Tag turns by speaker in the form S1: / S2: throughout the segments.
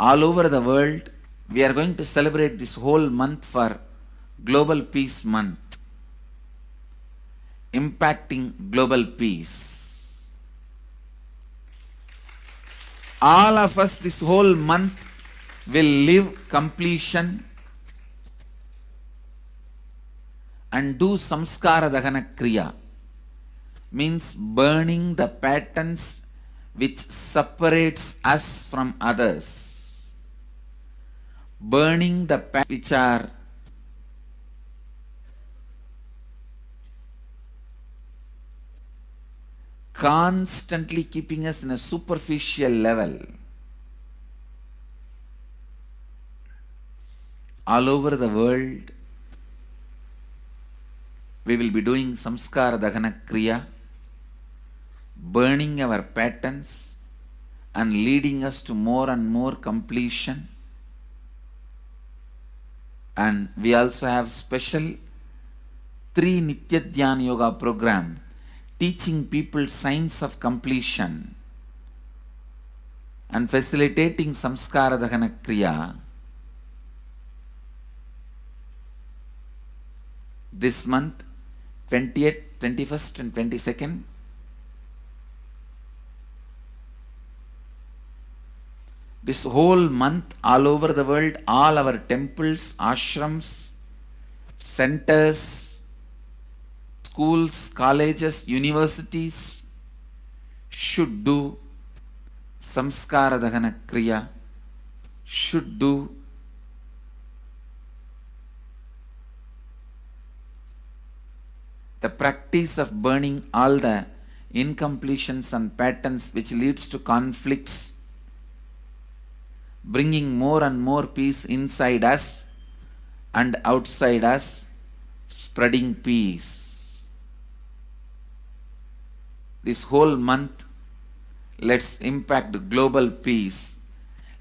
S1: All over the world, we are going to celebrate this whole month for Global Peace Month, impacting global peace. All of us this whole month will live completion and do samskara dahana kriya, means burning the patterns which separates us from others, burning the patterns which are constantly keeping us in a superficial level. All over the world, we will be doing samskara dahana kriya, burning our patterns and leading us to more and more completion. And we also have special 3 Nithyananda Yoga program teaching people science of completion and facilitating samskara dahana kriya. This month, 20th, 21st and 22nd, this whole month, all over the world, all our temples, ashrams, centers, schools, colleges, universities should do samskara dahana kriya, should do the practice of burning all the incompletions and patterns which leads to conflicts, bringing more and more peace inside us and outside us, spreading peace. This whole month, let's impact global peace.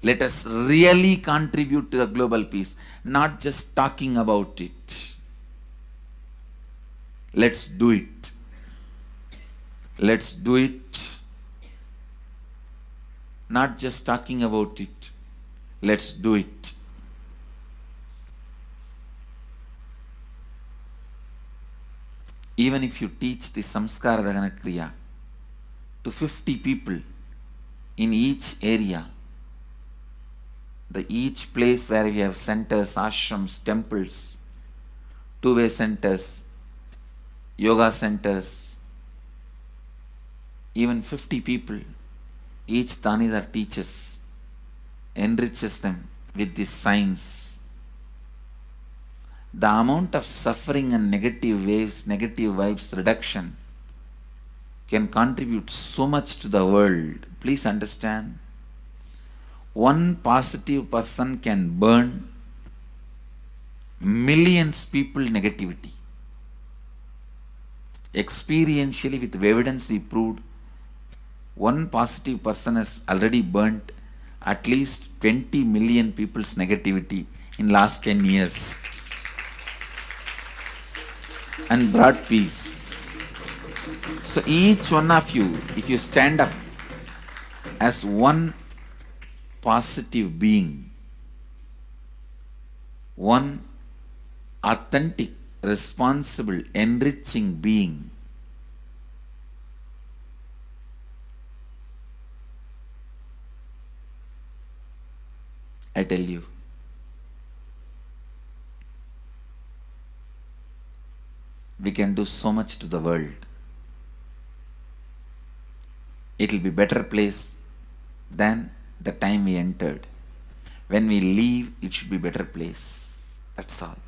S1: Let us really contribute to the global peace, not just talking about it. Let's do it. Let's do it. Not just talking about it. Let's do it. Even if you teach the samskara dahana kriya to 50 people in each area, each place where we have centers, ashrams, temples, two-way centers, yoga centers, even 50 people, each Tanidar teaches, enriches them with this science. The amount of suffering and negative waves, negative vibes reduction can contribute so much to the world. Please understand, one positive person can burn millions people negativity. Experientially, with evidence we proved, one positive person has already burnt at least 20 million people's negativity in last 10 years and brought peace. So each one of you, if you stand up as one positive being, one authentic, responsible, enriching being, I tell you, we can do so much to the world. It will be a better place than the time we entered. When we leave, it should be a better place. That's all.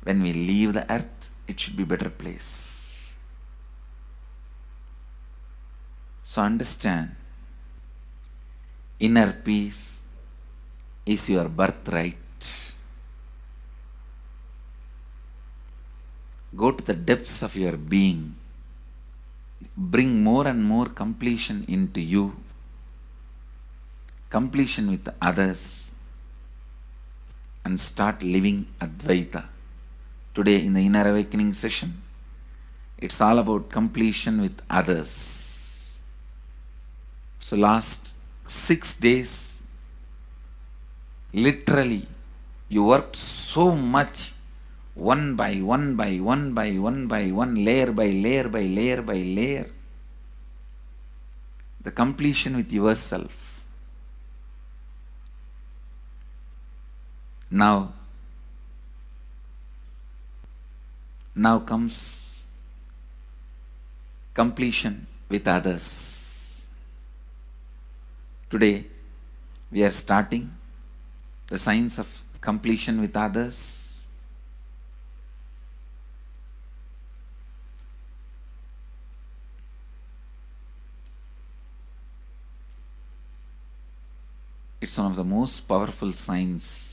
S1: When we leave the earth, it should be a better place. So understand, inner peace is your birthright. Go to the depths of your being. Bring more and more completion into you. Completion with others. And start living Advaita. Today in the Inner Awakening session, it's all about completion with others. So last 6 days, Literally, you worked so much, one by one by one by one by one, layer by layer by layer by layer. The completion with yourself. Now comes completion with others. Today, we are starting the science of completion with others. It's one of the most powerful science.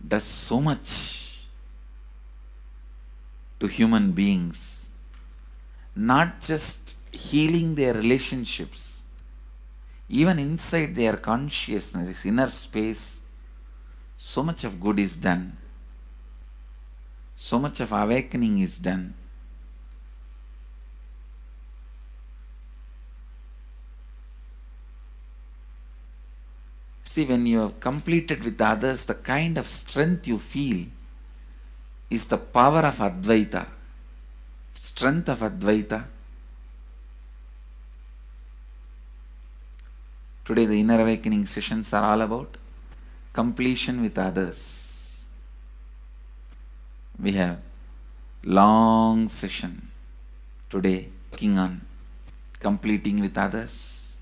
S1: Does so much to human beings, not just healing their relationships, even inside their consciousness, inner space, so much of good is done. So much of awakening is done. See, when you have completed with others, the kind of strength you feel is the power of Advaita, strength of Advaita. Today the inner awakening sessions are all about completion with others. We have long session today working on completing with others.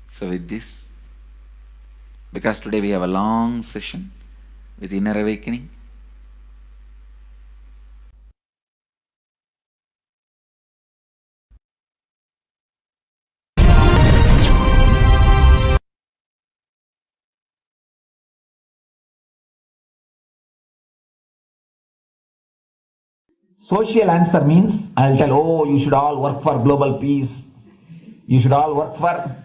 S1: So with this, because today we have a long session with inner awakening,
S2: social answer means I'll tell, oh, you should all work for global peace. You should all work for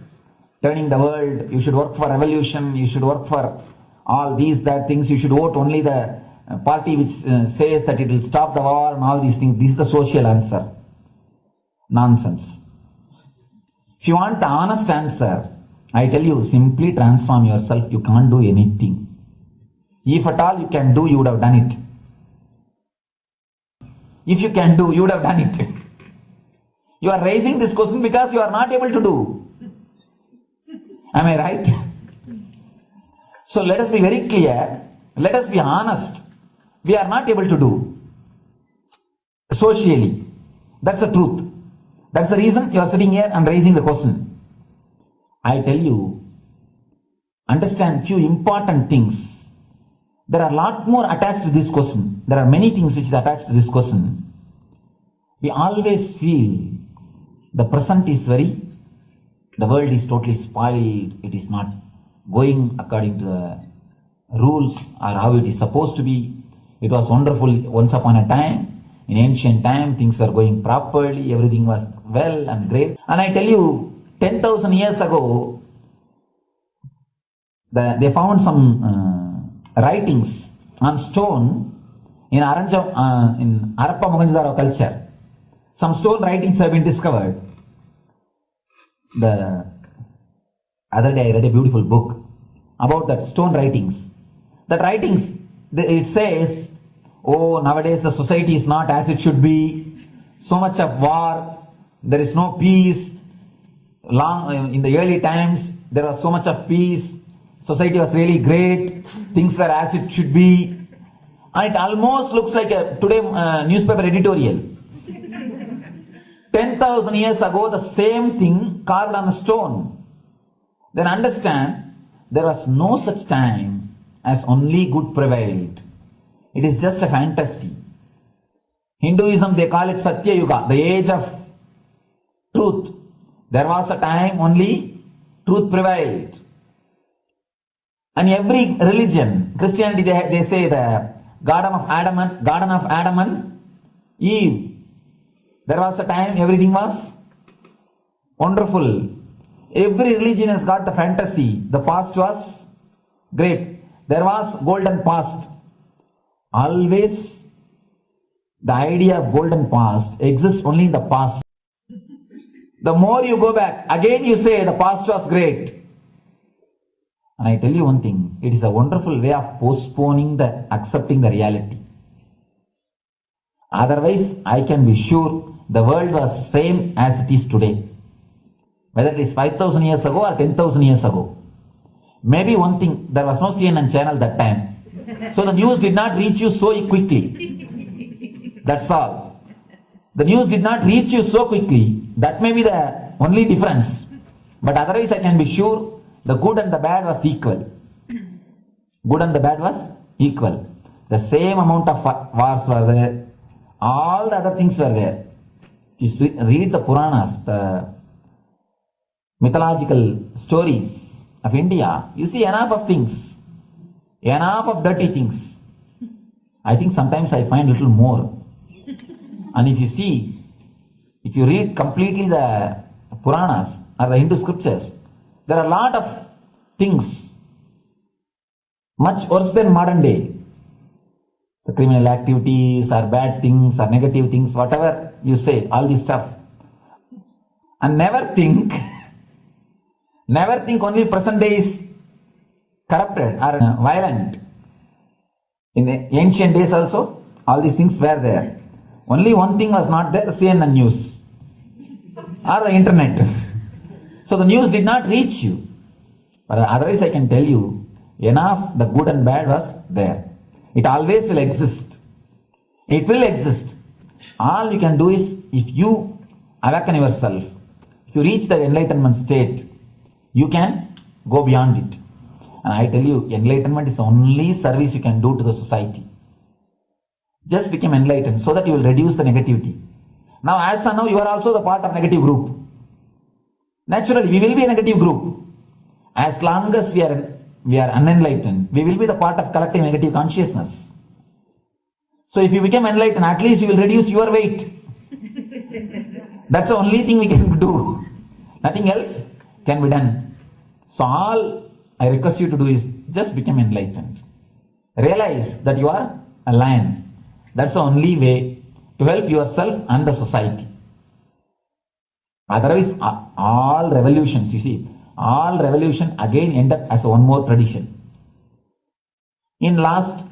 S2: turning the world. You should work for revolution. You should work for all these, that things. You should vote only the party which says that it will stop the war and all these things. This is the social answer. Nonsense. If you want the honest answer, I tell you, simply transform yourself. You can't do anything. If at all you can do, you would have done it. If you can do, you would have done it. You are raising this question because you are not able to do. Am I right? So let us be very clear. Let us be honest. We are not able to do socially. That's the truth. That's the reason you are sitting here and raising the question. I tell you, understand few important things. There are a lot more attached to this question. There are many things which is attached to this question. We always feel the present is the world is totally spoiled. It is not going according to the rules or how it is supposed to be. It was wonderful once upon a time. In ancient time, things were going properly. Everything was well and great. And I tell you, 10,000 years ago, they found some writings on stone in Harappa Mohenjo-daro culture. Some stone writings have been discovered. The other day I read a beautiful book about that stone writings. That writings, it says, oh, nowadays the society is not as it should be. So much of war, there is no peace. In the early times, there was so much of peace. Society was really great. Things were as it should be. And it almost looks like a today newspaper editorial. 10,000 years ago, the same thing carved on a stone. Then understand, there was no such time as only good prevailed. It is just a fantasy. Hinduism, they call it Satya Yuga, the age of truth. There was a time only truth prevailed. And every religion, Christianity, they say the Garden of Adam and Eve. There was a time everything was wonderful. Every religion has got the fantasy. The past was great. There was golden past. Always the idea of golden past exists only in the past. The more you go back, again you say the past was great. And I tell you one thing, it is a wonderful way of postponing the accepting the reality. Otherwise, I can be sure the world was same as it is today. Whether it is 5,000 years ago or 10,000 years ago. Maybe one thing, there was no CNN channel that time. So the news did not reach you so quickly. That's all. The news did not reach you so quickly. That may be the only difference. But otherwise, I can be sure the good and the bad was equal. Good and the bad was equal. The same amount of wars were there. All the other things were there. You read the Puranas, the mythological stories of India, you see enough of things. Enough of dirty things. I think sometimes I find little more. And if you read completely the Puranas or the Hindu scriptures, there are a lot of things much worse than modern day. The criminal activities or bad things or negative things, whatever you say, all this stuff. And never think only present day is corrupted or violent. In the ancient days also, all these things were there. Only one thing was not there, the CNN news or the internet. So the news did not reach you. But otherwise I can tell you, enough the good and bad was there. It always will exist. It will exist. All you can do is, if you awaken yourself, if you reach the enlightenment state, you can go beyond it. And I tell you, enlightenment is the only service you can do to the society. Just become enlightened so that you will reduce the negativity. Now, as of now, you are also the part of negative group. Naturally, we will be a negative group. As long as we are unenlightened, we will be the part of collective negative consciousness. So if you become enlightened, at least you will reduce your weight. That's the only thing we can do. Nothing else can be done. So all I request you to do is just become enlightened. Realize that you are a lion. That's the only way to help yourself and the society. Otherwise, all revolutions, you see, all revolution again end up as one more tradition. In last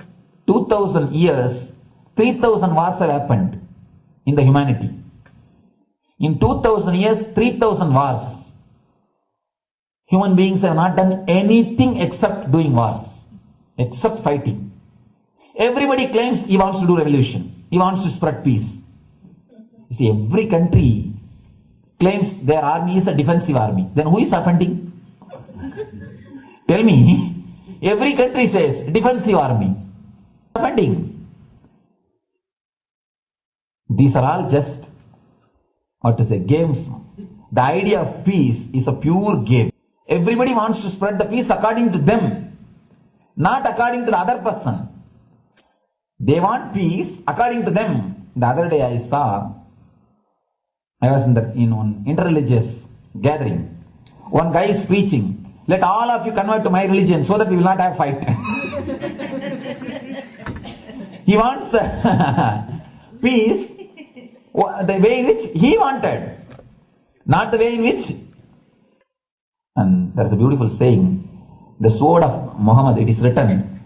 S2: 2000 years, 3000 wars have happened in the humanity. In 2000 years, 3000 wars. Human beings have not done anything except doing wars, except fighting. Everybody claims he wants to do revolution. He wants to spread peace. You see, every country claims their army is a defensive army. Then who is offending? Tell me. Every country says defensive army. Offending. These are all just, games. The idea of peace is a pure game. Everybody wants to spread the peace according to them, not according to the other person. They want peace according to them. The other day I was in one interreligious gathering. One guy is preaching, let all of you convert to my religion so that we will not have fight. He wants peace the way in which he wanted, not the way in which. And there is a beautiful saying, the sword of Muhammad, it is written,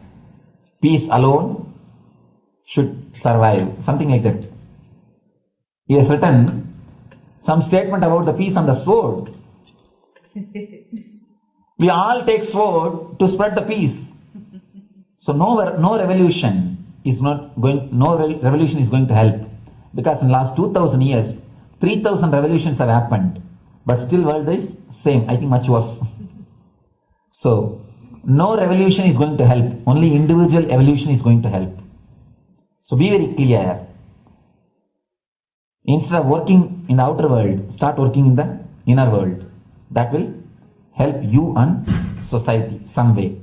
S2: peace alone should survive, something like that. He has written some statement about the peace on the sword. We all take sword to spread the peace. So no revolution is going to help, because in last 2000 years, 3000 revolutions have happened, but still world is same, I think much worse. So no revolution is going to help, only individual evolution is going to help. So be very clear. Instead of working in the outer world, start working in the inner world. That will help you and society some way.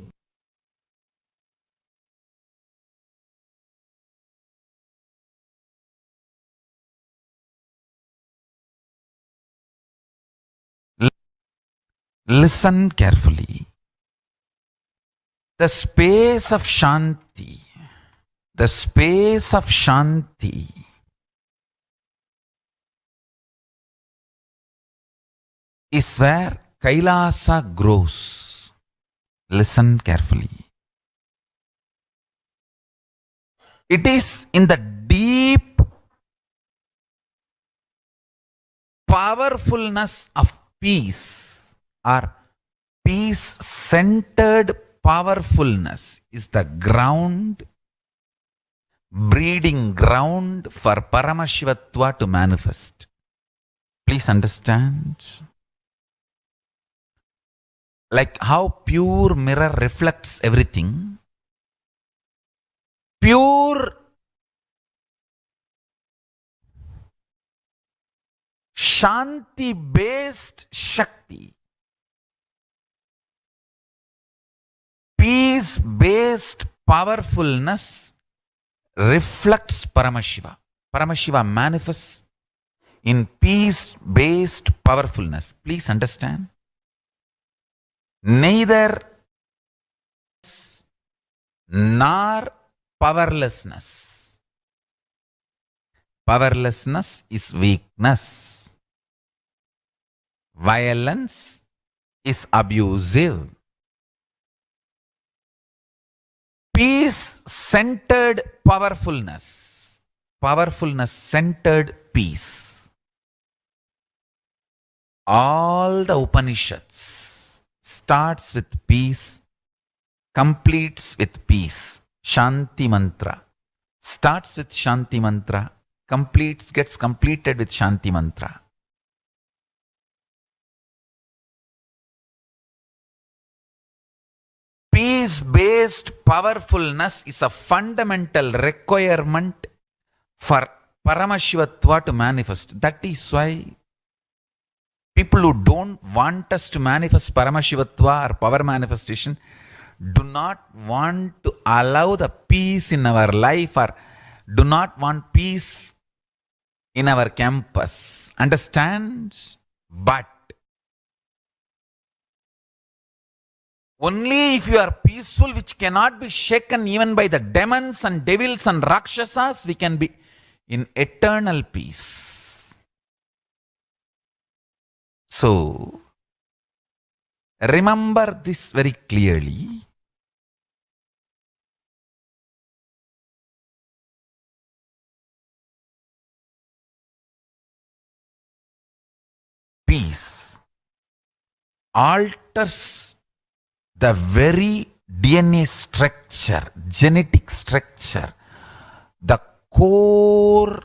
S1: Listen carefully. The space of Shanti, is where Kailasa grows. Listen carefully. It is in the deep powerfulness of peace, or peace-centered powerfulness is the ground, breeding ground for Paramashivatva to manifest. Please understand. Like how pure mirror reflects everything, pure Shanti-based Shakti, peace-based powerfulness reflects Paramashiva. Paramashiva manifests in peace-based powerfulness. Please understand. Neither nor powerlessness. Powerlessness is weakness. Violence is abusive. Peace-centered powerfulness. Powerfulness-centered peace. All the Upanishads starts with peace, completes with peace. Shanti mantra. Starts with Shanti mantra, gets completed with Shanti mantra. Peace-based powerfulness is a fundamental requirement for Paramashivatva to manifest. That is why people who don't want us to manifest Paramashivatva or power manifestation do not want to allow the peace in our life, or do not want peace in our campus. Understand? But only if you are peaceful, which cannot be shaken even by the demons and devils and rakshasas, we can be in eternal peace. So, remember this very clearly. Peace alters the very DNA structure, genetic structure, the core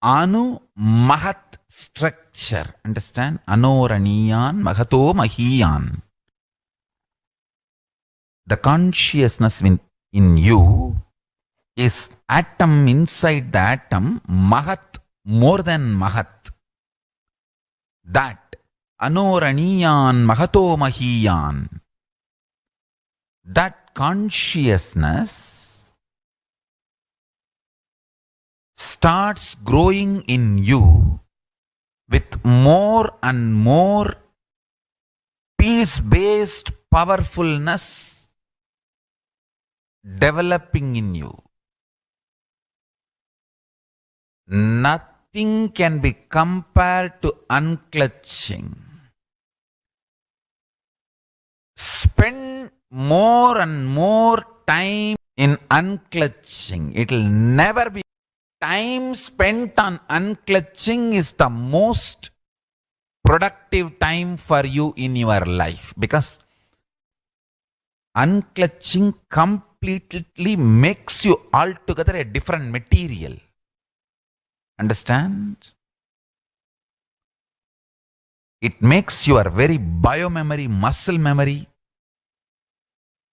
S1: Anu Mahat structure. Understand? Anoraniyan Mahato Mahiyan. The consciousness in you is atom inside the atom, Mahat, more than Mahat. That Anoraniyan Mahato Mahiyan. That consciousness starts growing in you with more and more peace-based powerfulness developing in you. Nothing can be compared to unclutching. Spend more and more time in unclutching. It will never be. Time spent on unclutching is the most productive time for you in your life, because unclutching completely makes you altogether a different material. Understand? It makes your very biomemory, muscle memory,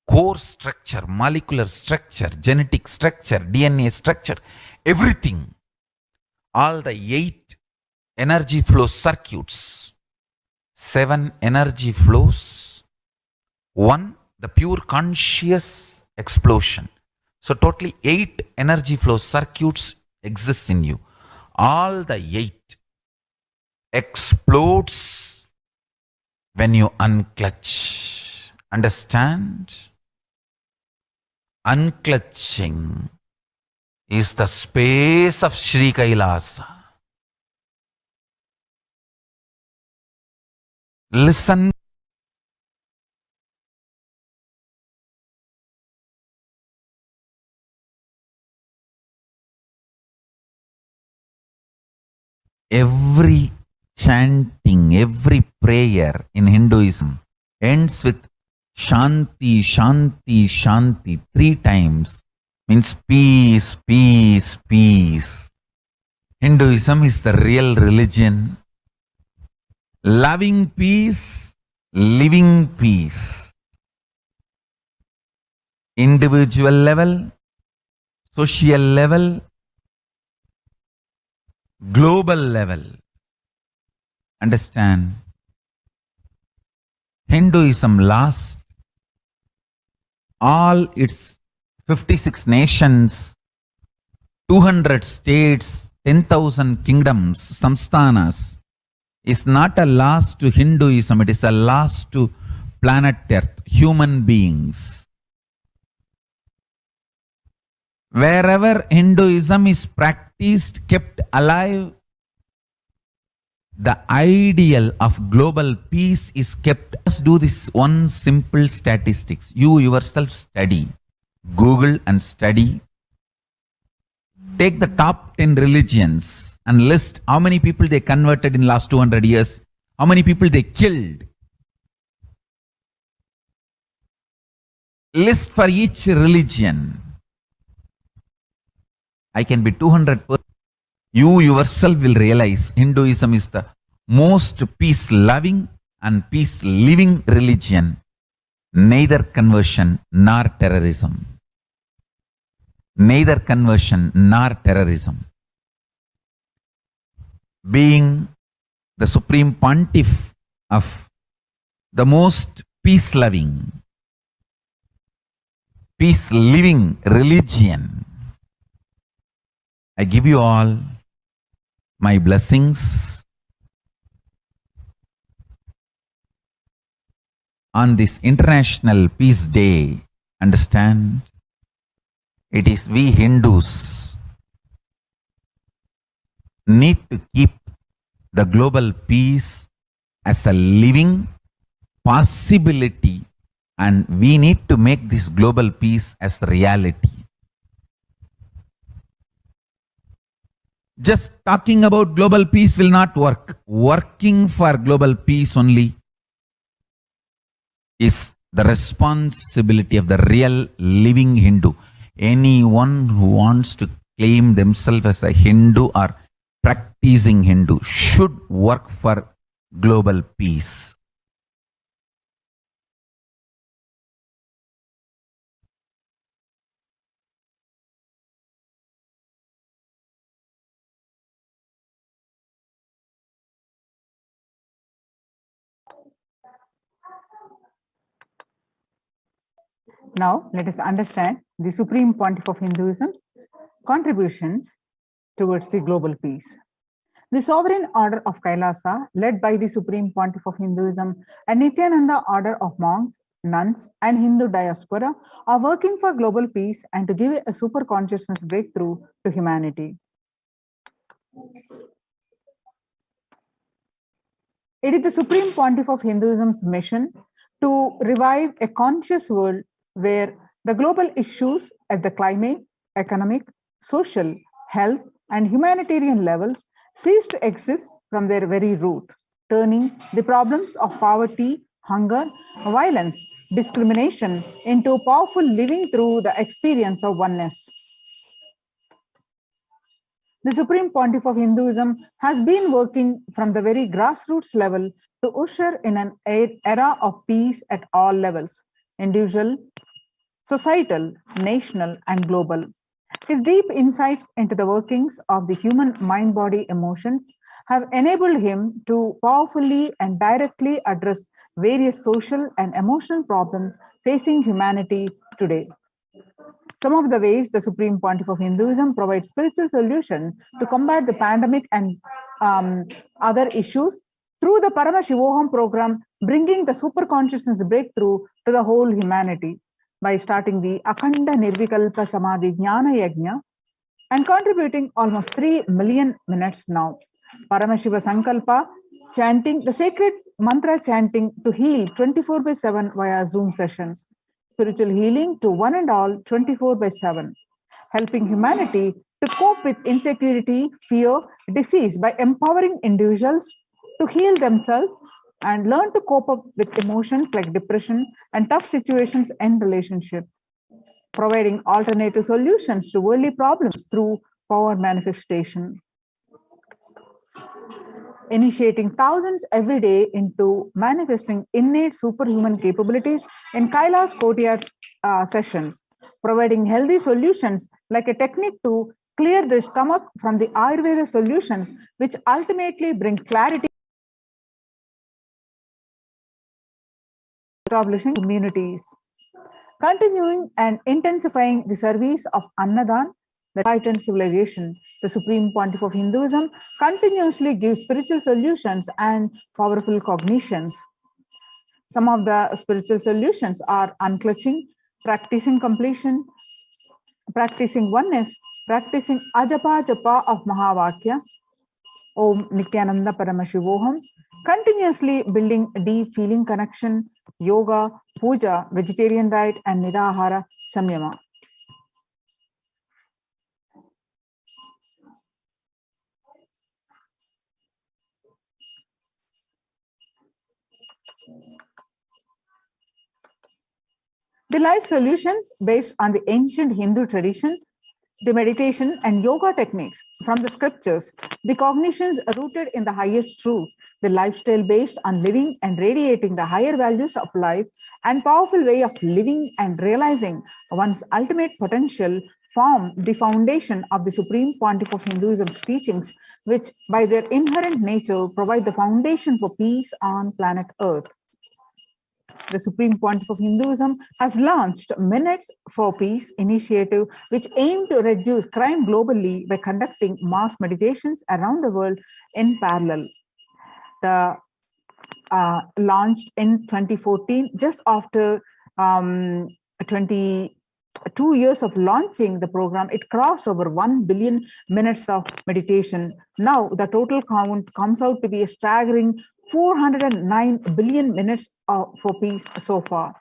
S1: core structure, molecular structure, genetic structure, DNA structure, everything, all the 8 energy flow circuits, 7 energy flows, 1 the pure conscious explosion. So totally 8 energy flow circuits exist in you. All the 8 explodes when you unclutch. Understand? Unclutching is the space of Sri Kailasa. Listen. Every chanting, every prayer in Hinduism ends with Shanti, Shanti, Shanti 3 times. Means peace, peace, peace. Hinduism is the real religion. Loving peace, living peace. Individual level, social level, global level. Understand? Hinduism lasts all its 56 nations, 200 states, 10,000 kingdoms, samsthanas, is not a loss to Hinduism, it is a loss to planet Earth, human beings. Wherever Hinduism is practiced, kept alive, the ideal of global peace is kept. Just do this one simple statistics. You yourself study. Google and study. Take the top 10 religions and list how many people they converted in last 200 years, how many people they killed. List for each religion. I can be 200%. You yourself will realize Hinduism is the most peace-loving and peace-living religion, neither conversion nor terrorism. Neither conversion nor terrorism. Being the supreme pontiff of the most peace-loving, peace-living religion, I give you all my blessings on this International Peace Day. Understand? It is we Hindus need to keep the global peace as a living possibility, and we need to make this global peace as reality. Just talking about global peace will not work. Working for global peace only is the responsibility of the real living Hindu. Anyone who wants to claim themselves as a Hindu or practicing Hindu should work for global peace.
S3: Now, let us understand the Supreme Pontiff of Hinduism contributions towards the global peace. The Sovereign Order of Kailasa, led by the Supreme Pontiff of Hinduism and Nithyananda Order of Monks, Nuns, and Hindu diaspora, are working for global peace and to give a super consciousness breakthrough to humanity. It is the Supreme Pontiff of Hinduism's mission to revive a conscious world where the global issues at the climate, economic, social, health, and humanitarian levels cease to exist from their very root, turning the problems of poverty, hunger, violence, discrimination into powerful living through the experience of oneness. The Supreme Pontiff of Hinduism has been working from the very grassroots level to usher in an era of peace at all levels, individual, societal, national, and global. His deep insights into the workings of the human mind-body emotions have enabled him to powerfully and directly address various social and emotional problems facing humanity today. Some of the ways the Supreme Pontiff of Hinduism provides spiritual solution to combat the pandemic and other issues through the Paramashivoham program, bringing the super consciousness breakthrough to the whole humanity by starting the Akhanda Nirvikalpa Samadhi Jnana Yajna and contributing almost 3 million minutes now. Paramashiva Sankalpa chanting the sacred mantra chanting to heal 24/7 via Zoom sessions, spiritual healing to one and all 24/7, helping humanity to cope with insecurity, fear, disease by empowering individuals to heal themselves and learn to cope up with emotions like depression and tough situations in relationships, providing alternative solutions to worldly problems through power manifestation, initiating thousands every day into manifesting innate superhuman capabilities in Kailash Courtyard sessions, providing healthy solutions like a technique to clear the stomach from the Ayurveda solutions, which ultimately bring clarity, establishing communities. Continuing and intensifying the service of Annadan, the Titan civilization, the Supreme Pontiff of Hinduism continuously gives spiritual solutions and powerful cognitions. Some of the spiritual solutions are unclutching, practicing completion, practicing oneness, practicing Ajapa Japa of Mahavakya, Om Nithyananda Paramashivoham, continuously building deep feeling connection, yoga, puja, vegetarian diet, and nidahara samyama. The life solutions based on the ancient Hindu tradition, the meditation and yoga techniques from the scriptures, the cognitions rooted in the highest truth, the lifestyle based on living and radiating the higher values of life, and powerful way of living and realizing one's ultimate potential form the foundation of the Supreme Pontiff of Hinduism's teachings, which by their inherent nature provide the foundation for peace on planet Earth. The Supreme Pontiff of Hinduism has launched Minutes for Peace initiative, which aim to reduce crime globally by conducting mass meditations around the world in parallel. The launched in 2014, just after 22 years of launching the program, it crossed over 1 billion minutes of meditation. Now the total count comes out to be a staggering 409 billion minutes for peace so far.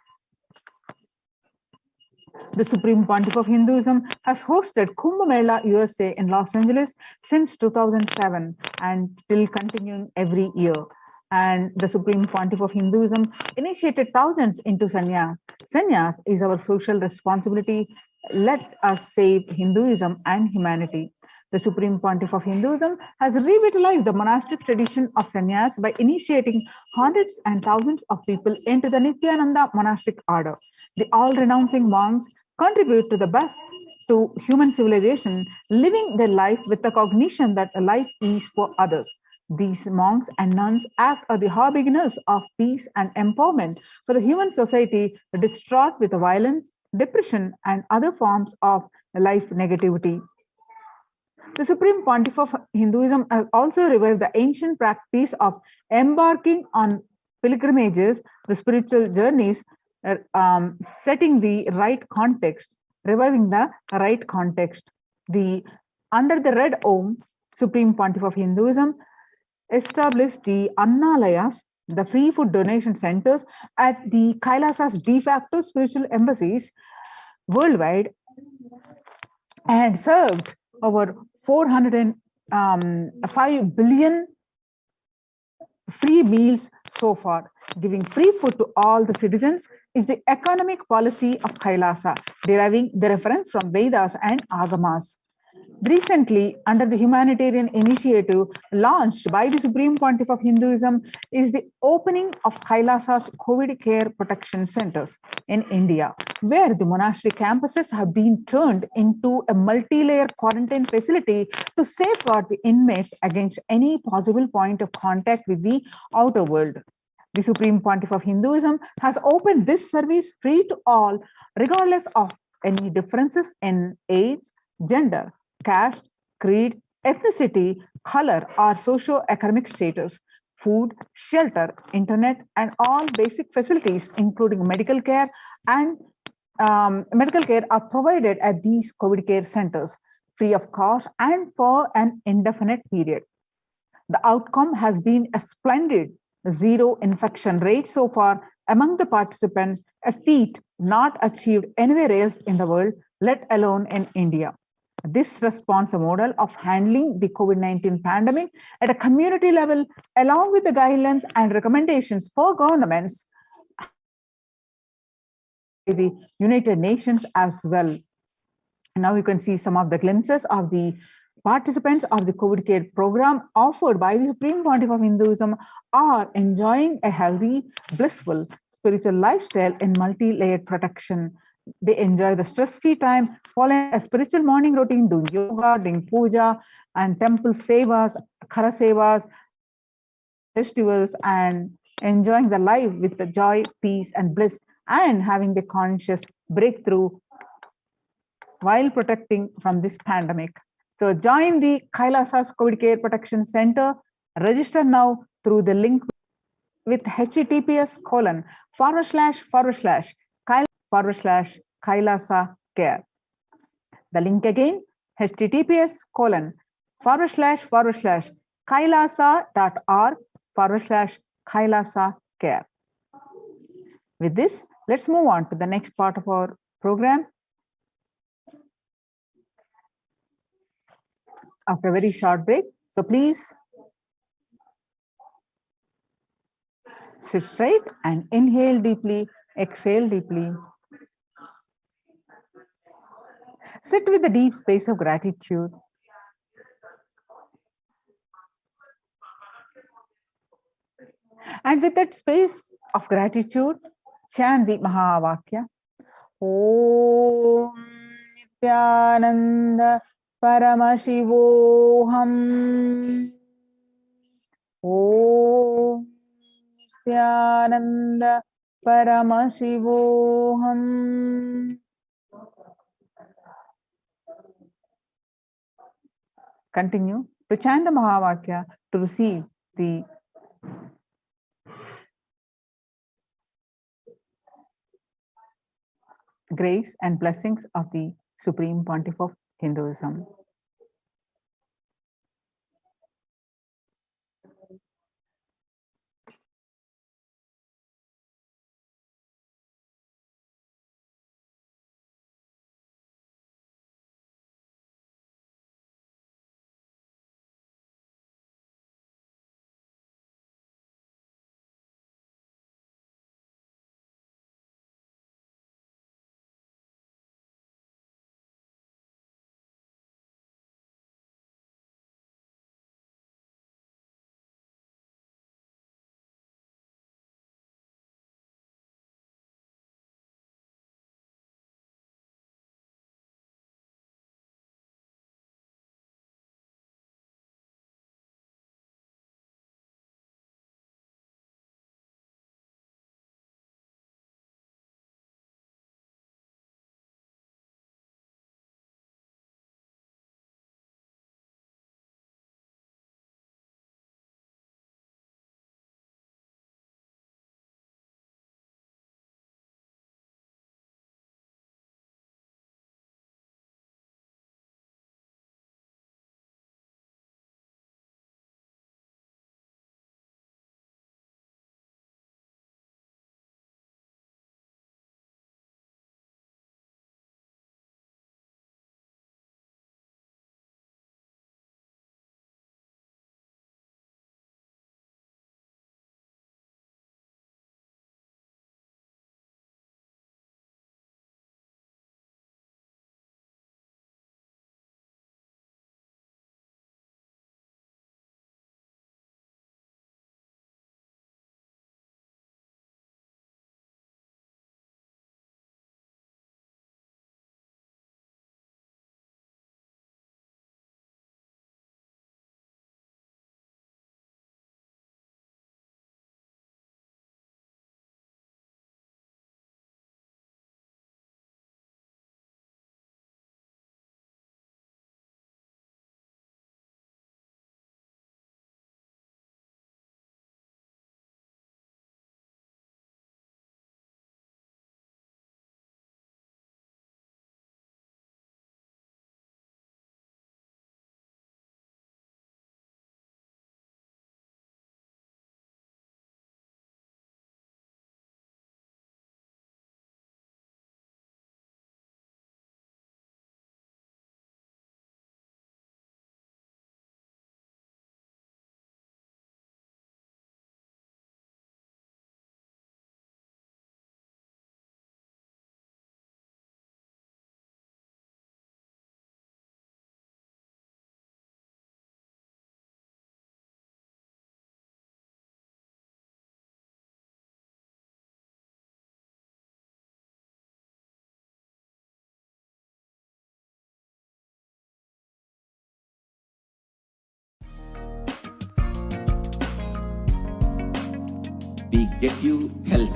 S3: The Supreme Pontiff of Hinduism has hosted Kumbh Mela USA in Los Angeles since 2007 and still continuing every year. And the Supreme Pontiff of Hinduism initiated thousands into sannyas. Sannyas is our social responsibility. Let us save Hinduism and humanity. The Supreme Pontiff of Hinduism has revitalized the monastic tradition of sannyas by initiating hundreds and thousands of people into the Nithyananda monastic order. The all-renouncing monks contribute to the best to human civilization, living their life with the cognition that life is for others. These monks and nuns act as the harbingers of peace and empowerment for the human society distraught with violence, depression, and other forms of life negativity. The Supreme Pontiff of Hinduism has also revived the ancient practice of embarking on pilgrimages, the spiritual journeys, setting the right context, reviving the right context. Under the Red Om, Supreme Pontiff of Hinduism established the Annalayas, the free food donation centers at the Kailasa's de facto spiritual embassies worldwide and served over 405 billion free meals so far. Giving free food to all the citizens is the economic policy of Kailasa, deriving the reference from Vedas and Agamas. Recently, under the humanitarian initiative launched by the Supreme Pontiff of Hinduism, is the opening of Kailasa's COVID care protection centers in India, where the monastery campuses have been turned into a multi-layer quarantine facility to safeguard the inmates against any possible point of contact with the outer world. The Supreme Pontiff of Hinduism has opened this service free to all, regardless of any differences in age, gender, caste, creed, ethnicity, color, or socio-economic status. Food, shelter, internet, and all basic facilities, including medical care are provided at these COVID care centers, free of cost and for an indefinite period. The outcome has been a splendid zero infection rate so far among the participants, a feat not achieved anywhere else in the world, let alone in India. This response model of handling the COVID-19 pandemic at a community level, along with the guidelines and recommendations for governments, the United Nations as well. Now you can see some of the glimpses of the participants of the COVID care program offered by the Supreme Pontiff of Hinduism are enjoying a healthy, blissful spiritual lifestyle in multi-layered protection. They enjoy the stress-free time, following a spiritual morning routine, doing yoga, doing puja, and temple sevas, khara sevas, festivals, and enjoying the life with the joy, peace, and bliss, and having the conscious breakthrough while protecting from this pandemic. So join the Kailasa's COVID Care Protection Center. Register now through the link with https://kailasa care. The link again, https://kailasa.org/kailasa care. With this, let's move on to the next part of our program. After a very short break. So please sit straight and inhale deeply, exhale deeply. Sit with a deep space of gratitude. And with that space of gratitude, chant the Mahavakya. Om Nithyananda Paramashivoham. Om Nithyananda Paramashivoham. Continue to chant the Mahavakya to receive the grace and blessings of the Supreme Pontiff of Hinduism.
S1: we get you health,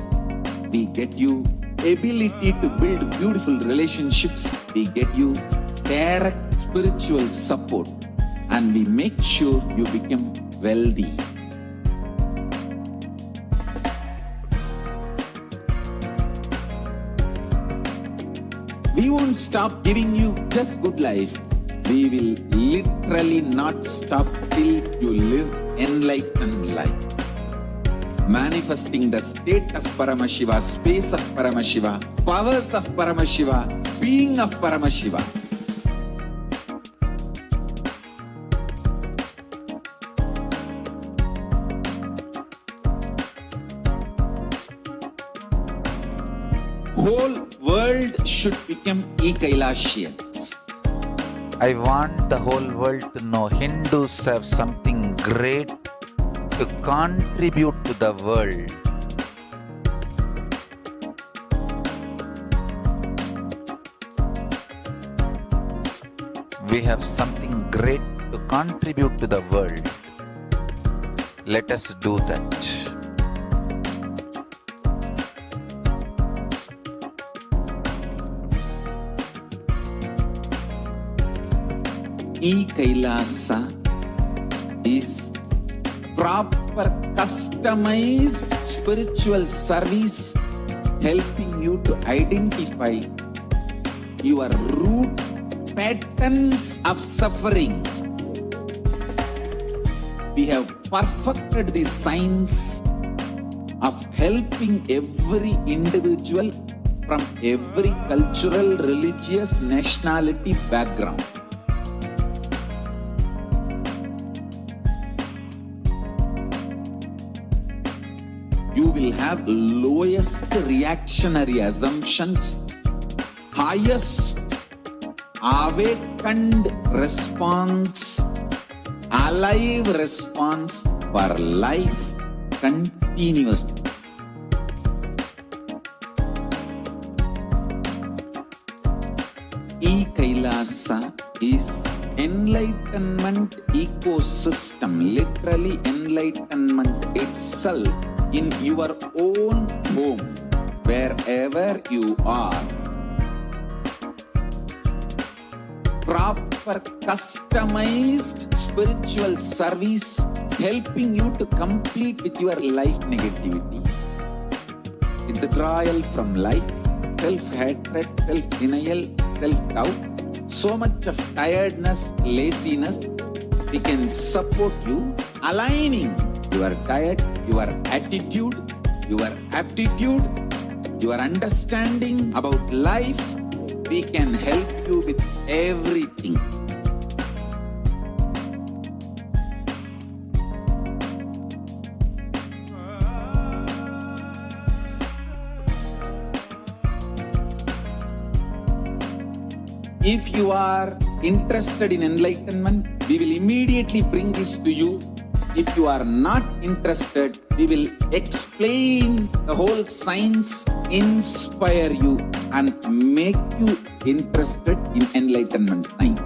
S1: we get you ability to build beautiful relationships, we get you direct spiritual support, and we make sure you become wealthy. We won't stop giving you just good life. We will literally not stop till you live enlightened life. Manifesting the state of Paramashiva, space of Paramashiva, powers of Paramashiva, being of Paramashiva. Whole world should become e-Kailashians. I want the whole world to know Hindus have something great to contribute to the world. We have something great to contribute to the world. Let us do that. E-Kailasa is proper customized spiritual service helping you to identify your root patterns of suffering. We have perfected the science of helping every individual from every cultural, religious, nationality background. You will have lowest reactionary assumptions, highest awakened response, alive response for life continuously. E-Kailasa is enlightenment ecosystem, literally enlightenment itself in your own home, wherever you are. Proper customized spiritual service helping you to complete with your life negativity, withdrawal from life, self-hatred, self-denial, self-doubt, so much of tiredness, laziness. We can support you aligning your diet, your attitude, your aptitude, your understanding about life. We can help you with everything. If you are interested in enlightenment, we will immediately bring this to you. If you are not interested, we will explain the whole science, inspire you and make you interested in enlightenment science.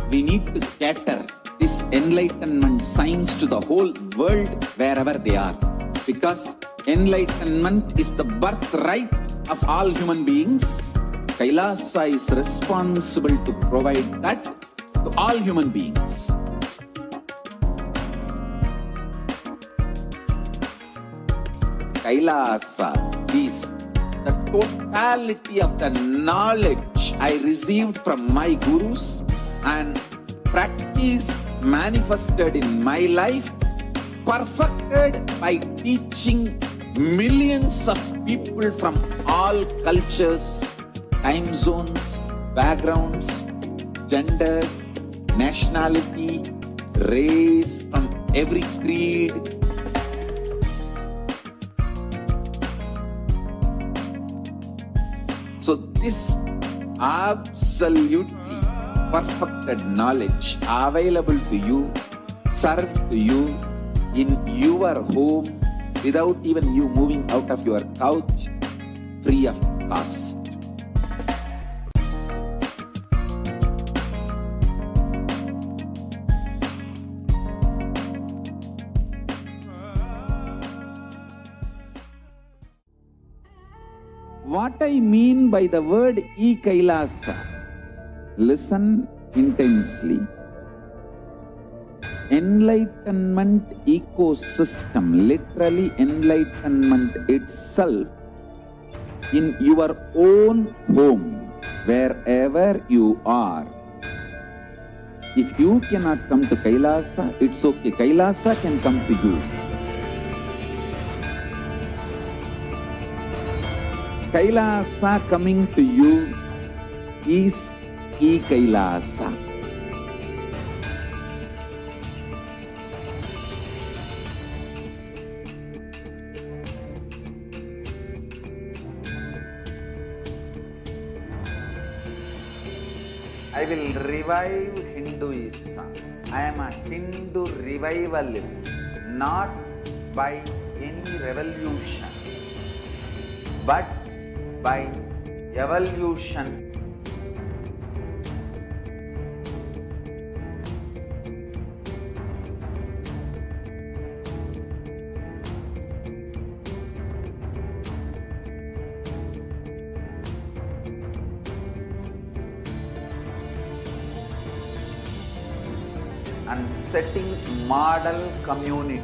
S1: We need to cater this enlightenment science to the whole world wherever they are, because enlightenment is the birthright of all human beings. Kailasa is responsible to provide that to all human beings. Kailasa is the totality of the knowledge I received from my gurus and practice manifested in my life, perfected by teaching millions of people from all cultures, time zones, backgrounds, genders, nationality, race, from every creed. So this absolutely perfected knowledge available to you, served to you in your home without even you moving out of your couch, free of cost.
S4: What I mean by the word e-Kailasa, listen intensely. Enlightenment ecosystem, literally enlightenment itself, in your own home, wherever you are. If you cannot come to Kailasa, it's okay. Kailasa can come to you. Kailasa coming to you is e-Kailasa.
S1: I will revive Hinduism. I am a Hindu revivalist, not by any revolution, but by evolution. And setting model community.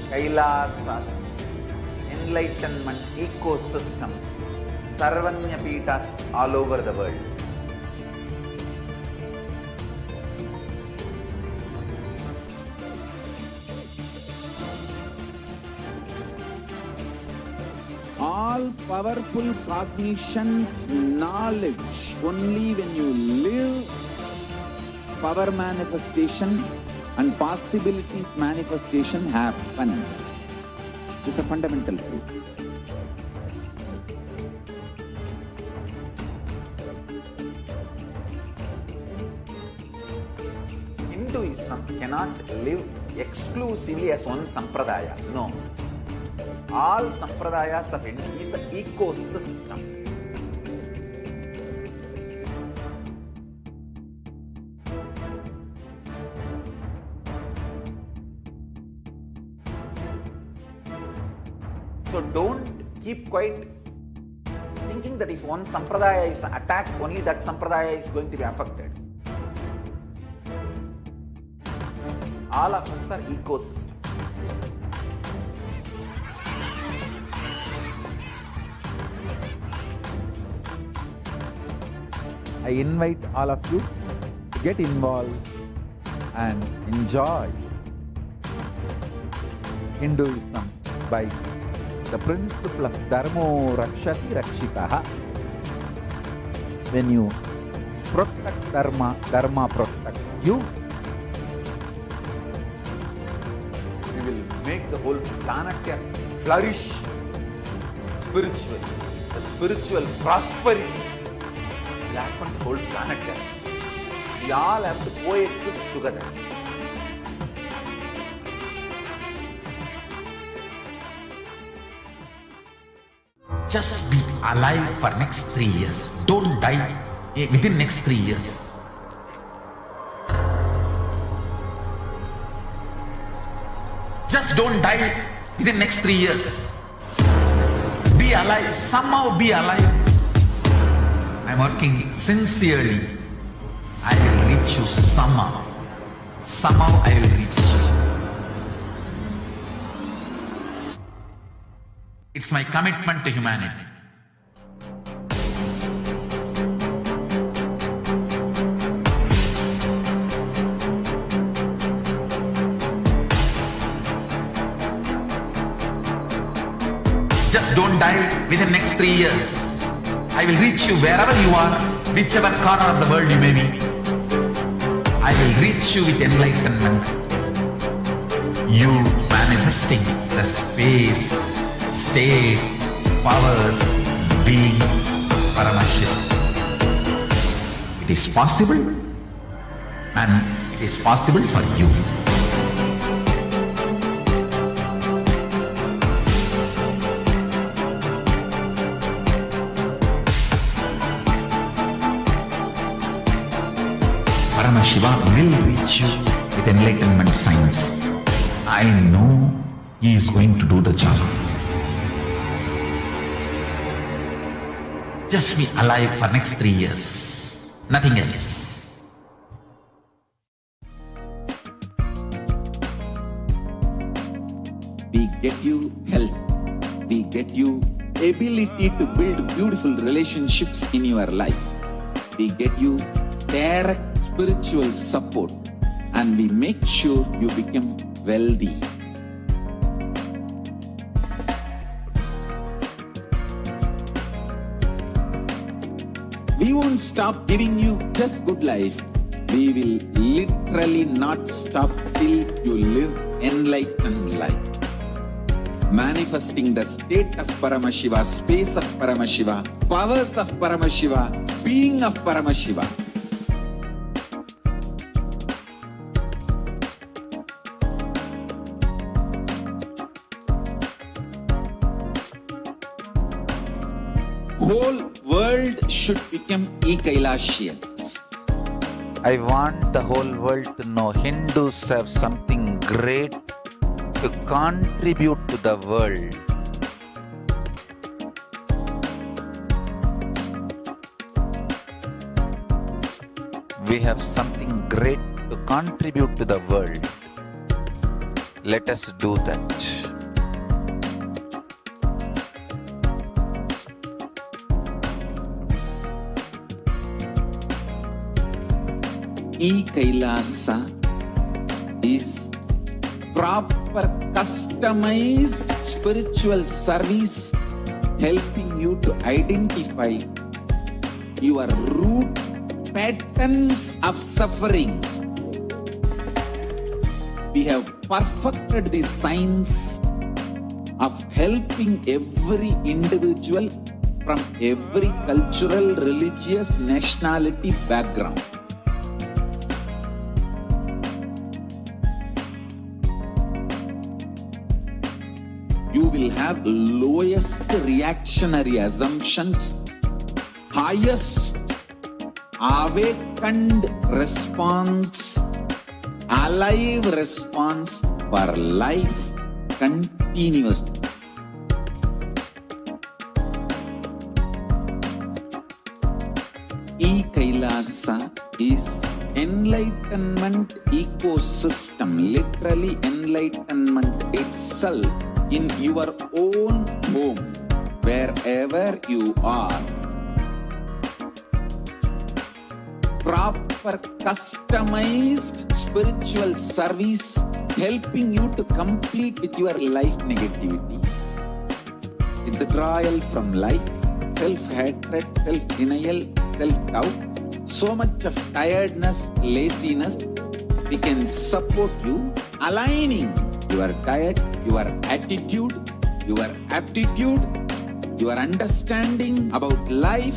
S1: Kailasas, enlightenment ecosystems, Sarvanya Pitas all over the world.
S4: All powerful cognition, knowledge, only when you live, power manifestation and possibilities manifestation happens. It's a fundamental truth.
S1: Hinduism cannot live exclusively as one sampradaya. No. All sampradayas of India is an ecosystem. So don't keep quiet thinking that if one sampradaya is attacked, only that sampradaya is going to be affected. All of us are ecosystems.
S4: I invite all of you to get involved and enjoy Hinduism by the principle of Dharmo Rakshati Rakshitaha. When you protect Dharma, Dharma protects you.
S1: We will make the whole planet flourish spiritually. The spiritual prosperity will happen to the whole planet. We all have to coexist together.
S5: Just be alive for next 3 years. Don't die within next 3 years. Just don't die within next 3 years. Be alive. Somehow be alive. I'm working sincerely. I will reach you somehow. Somehow I will reach you. It's my commitment to humanity. Just don't die within next 3 years. I will reach you wherever you are, whichever corner of the world you may be. I will reach you with enlightenment. You manifesting the space, state, powers, being Paramashivoham. It is possible, and it is possible for you. Paramashivoham will reach you with enlightenment science. I know He is going to do the job. Just be alive for next 3 years. Nothing else.
S4: We get you health. We get you ability to build beautiful relationships in your life. We get you direct spiritual support, and we make sure you become wealthy. We won't stop giving you just good life. We will literally not stop till you live enlightened life. Manifesting the state of Paramashiva, space of Paramashiva, powers of Paramashiva, being of Paramashiva. Whole world should become Kailashians.
S1: I want the whole world to know Hindus have something great to contribute to the world. We have something great to contribute to the world. Let us do that.
S4: Kailasa is proper customized spiritual service helping you to identify your root patterns of suffering. We have perfected the science of helping every individual from every cultural, religious, nationality background. You will have lowest reactionary assumptions, highest awakened response, alive response for life continuously. Kailasa is enlightenment ecosystem, literally enlightenment itself in your own home, wherever you are. Proper customized spiritual service helping you to complete with your life negativity, withdrawal from life, self-hatred, self-denial, self-doubt, so much of tiredness, laziness. We can support you aligning your diet, your attitude, your aptitude, your understanding about life.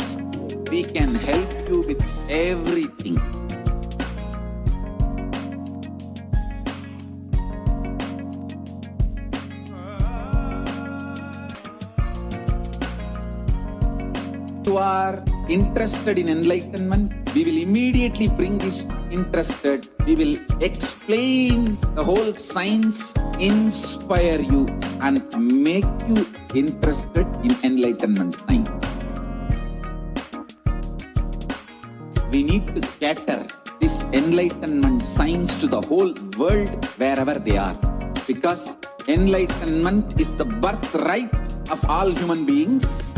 S4: We can help you with everything. You are interested in enlightenment, we will immediately bring this interested. We will explain the whole science, inspire you and make you interested in enlightenment science. We need to cater this enlightenment science to the whole world wherever they are, because enlightenment is the birthright of all human beings.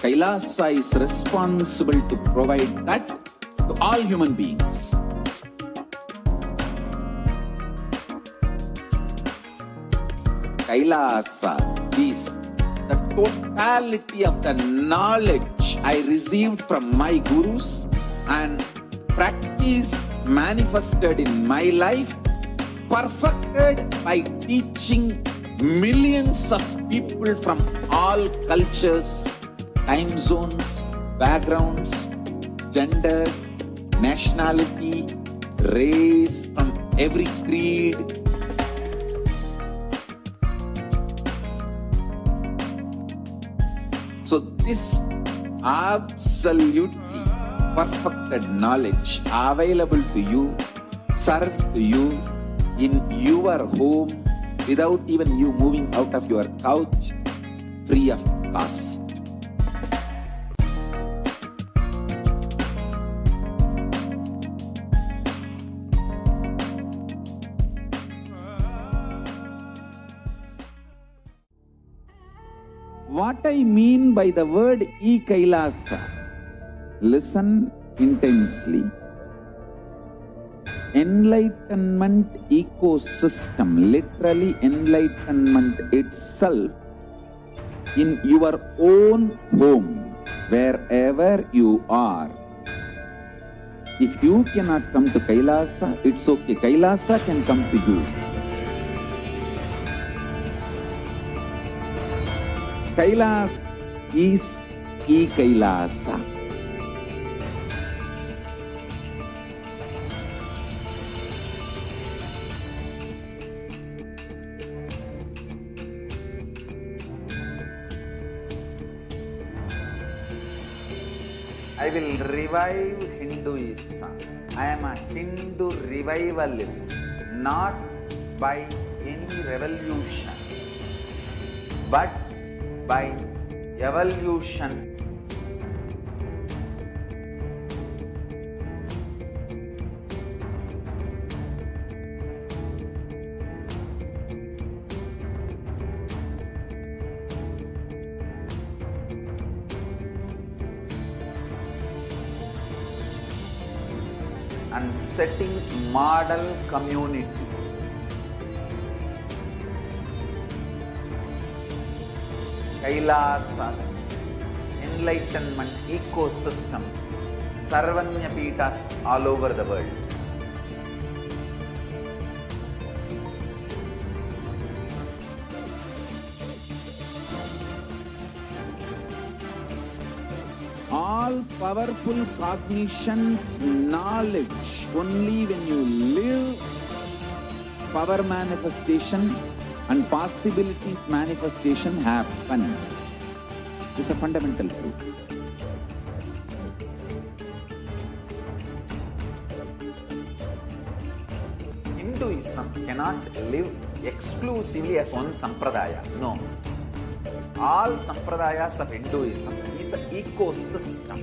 S4: Kailasa is responsible to provide that to all human beings. Kailasa is the totality of the knowledge I received from my gurus and practice manifested in my life, perfected by teaching millions of people from all cultures, time zones, backgrounds, genders, nationality, race, from every creed. So this absolutely perfected knowledge available to you, served to you in your home, without even you moving out of your couch, free of cost. What I mean by the word e-Kailasa, listen intensely. Enlightenment ecosystem, literally enlightenment itself, in your own home, wherever you are. If you cannot come to Kailasa, it's okay. Kailasa can come to you. Kailas is e-Kailasa.
S1: I will revive Hinduism. I am a Hindu revivalist, not by any revolution, but by evolution. And setting model community. Kailasas, enlightenment ecosystems, Sarvanya Pitas all over the world.
S4: All powerful cognition, knowledge, only when you live, power manifestation and possibilities manifestation happens. It's a fundamental truth.
S1: Hinduism cannot live exclusively as one sampradaya. No. All sampradayas of Hinduism is an ecosystem.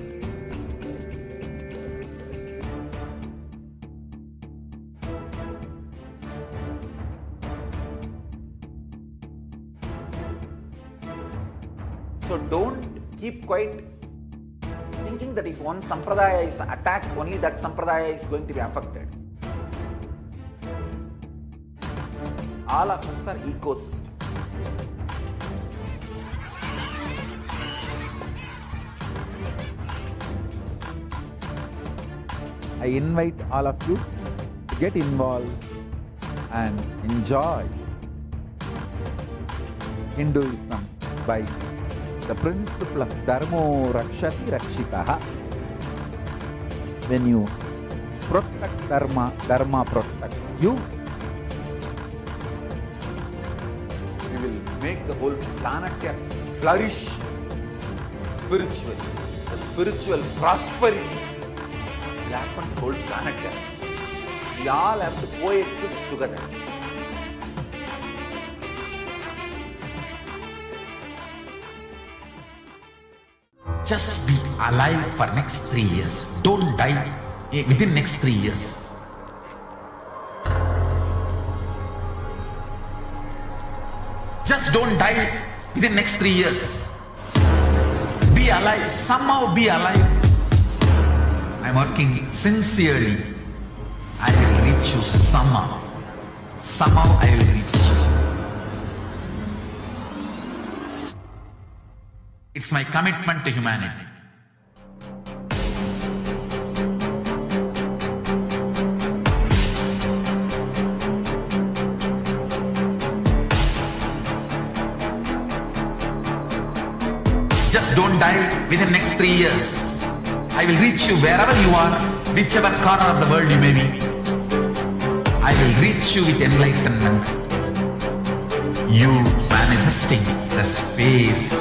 S1: So don't keep quiet thinking that if one sampradaya is attacked, only that sampradaya is going to be affected. All of us are ecosystem.
S6: I invite all of you to get involved and enjoy Hinduism by the principle of Dharmo Rakshati Rakshitaha. When you protect Dharma, Dharma protects you.
S1: We will make the whole planet flourish spiritually. The spiritual prosperity will happen to the whole planet. We all have to coexist together.
S5: Just be alive for next 3 years. Don't die within next 3 years. Just don't die within next 3 years. Be alive. Somehow be alive. I'm working sincerely. I will reach you somehow. Somehow I will reach you. It's my commitment to humanity. Just don't die within next 3 years. I will reach you wherever you are, whichever corner of the world you may be. I will reach you with enlightenment. You manifesting the space,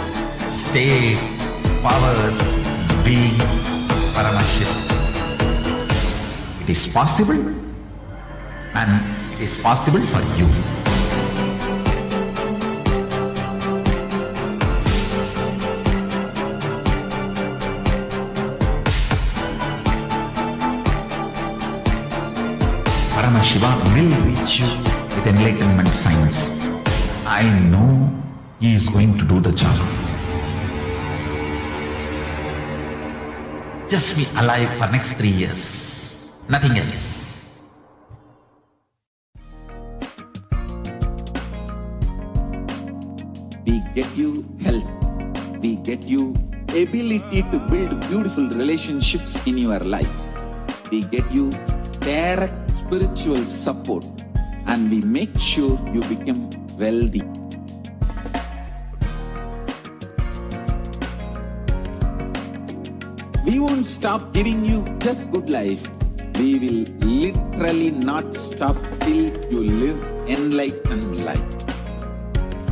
S5: state, powers, being Paramashivoham. It is possible, and it is possible for you. Paramashiva will reach you with enlightenment science. I know he is going to do the job. Just be alive for next 3 years. Nothing else.
S4: We get you health. We get you ability to build beautiful relationships in your life. We get you direct spiritual support, and we make sure you become wealthy. We won't stop giving you just good life. We will literally not stop till you live enlightened life.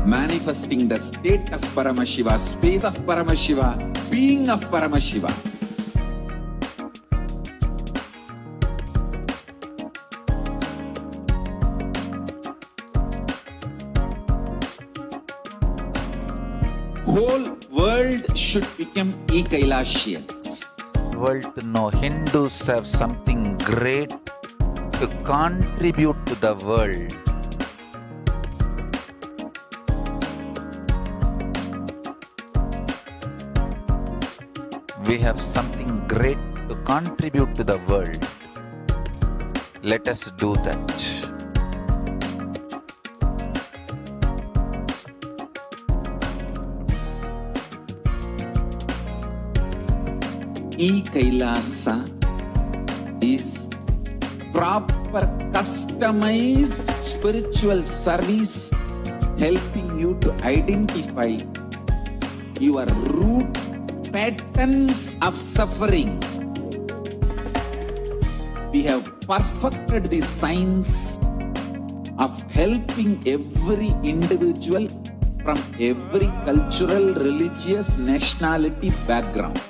S4: Manifesting the state of Paramashiva, space of Paramashiva, being of Paramashiva. Whole world should become Ekailashian.
S1: World to know Hindus have something great to contribute to the world. We have something great to contribute to the world. Let us do that.
S4: E-Kailasa is proper customized spiritual service helping you to identify your root patterns of suffering. We have perfected the science of helping every individual from every cultural, religious, nationality background.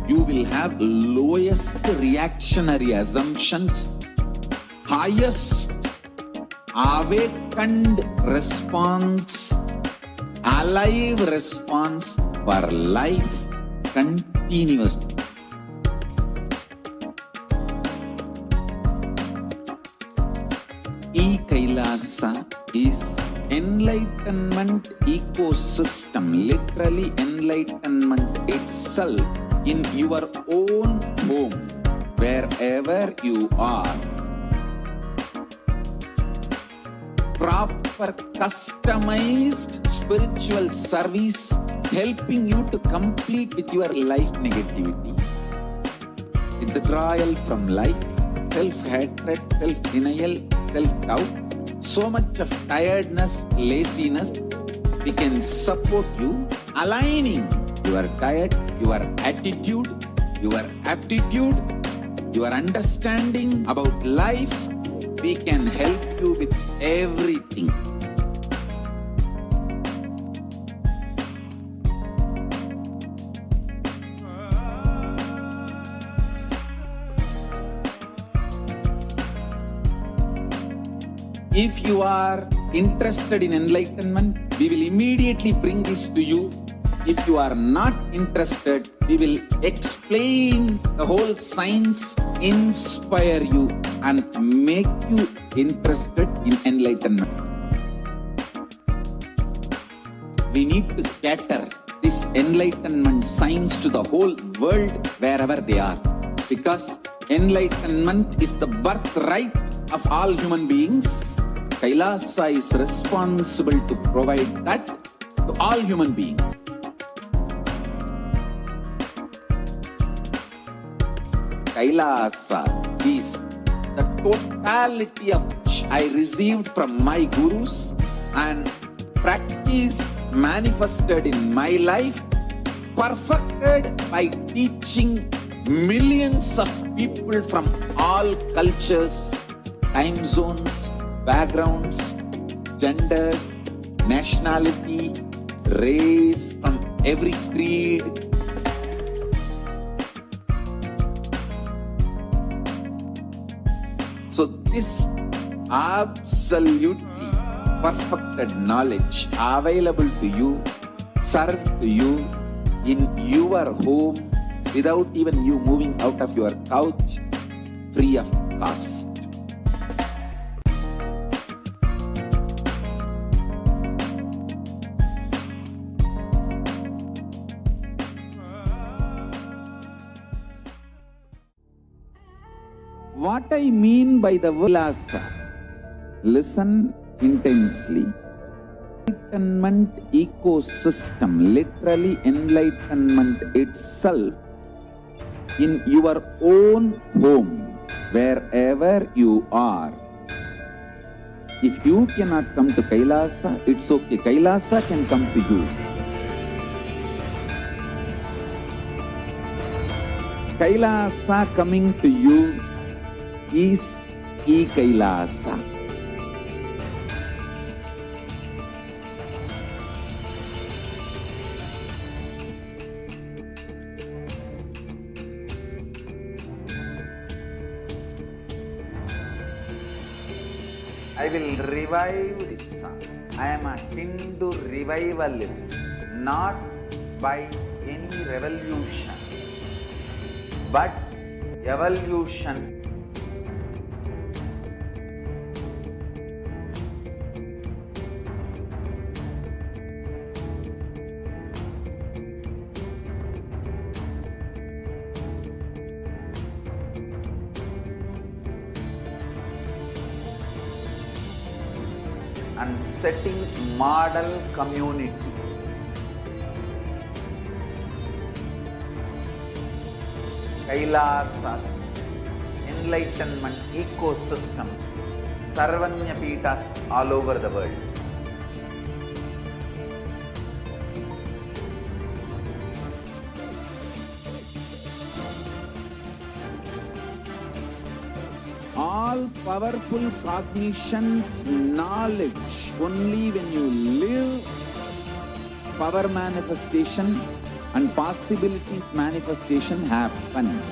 S4: You will have lowest reactionary assumptions, highest awakened response, alive response for life continuously. E-Kailasa is enlightenment ecosystem, literally enlightenment itself in your own home, wherever you are. Proper customized spiritual service helping you to complete with your life negativity. Withdrawal from life, self-hatred, self-denial, self-doubt, so much of tiredness, laziness. We can support you aligning your diet, your attitude, your aptitude, your understanding about life. We can help you with everything. If you are interested in enlightenment, we will immediately bring this to you. If you are not interested, we will explain the whole science, inspire you, and make you interested in enlightenment. We need to cater this enlightenment science to the whole world wherever they are, because enlightenment is the birthright of all human beings. Kailasa is responsible to provide that to all human beings. Kailasa is the totality of which I received from my gurus and practice manifested in my life, perfected by teaching millions of people from all cultures, time zones, backgrounds, genders, nationality, race, from every creed. So this absolutely perfected knowledge available to you, served to you, in your home without even you moving out of your couch, free of cost. What I mean by the word Kailasa, listen intensely. Enlightenment ecosystem, literally enlightenment itself, in your own home, wherever you are. If you cannot come to Kailasa, it's okay. Kailasa can come to you. Kailasa coming to you is e-Kailasa.
S1: I will revive this song. I am a Hindu revivalist, not by any revolution, but evolution. And setting model communities. Kailasas, enlightenment ecosystems, Sarvanya Pitas all over the world.
S4: All powerful cognition, knowledge, only when you live, power manifestation and possibilities manifestation happens.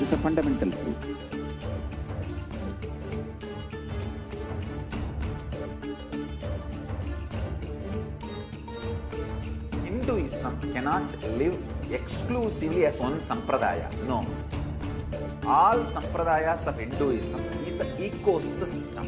S4: It's a fundamental truth.
S1: Hinduism cannot live exclusively as one sampradaya. No. All sampradayas of Hinduism is an ecosystem.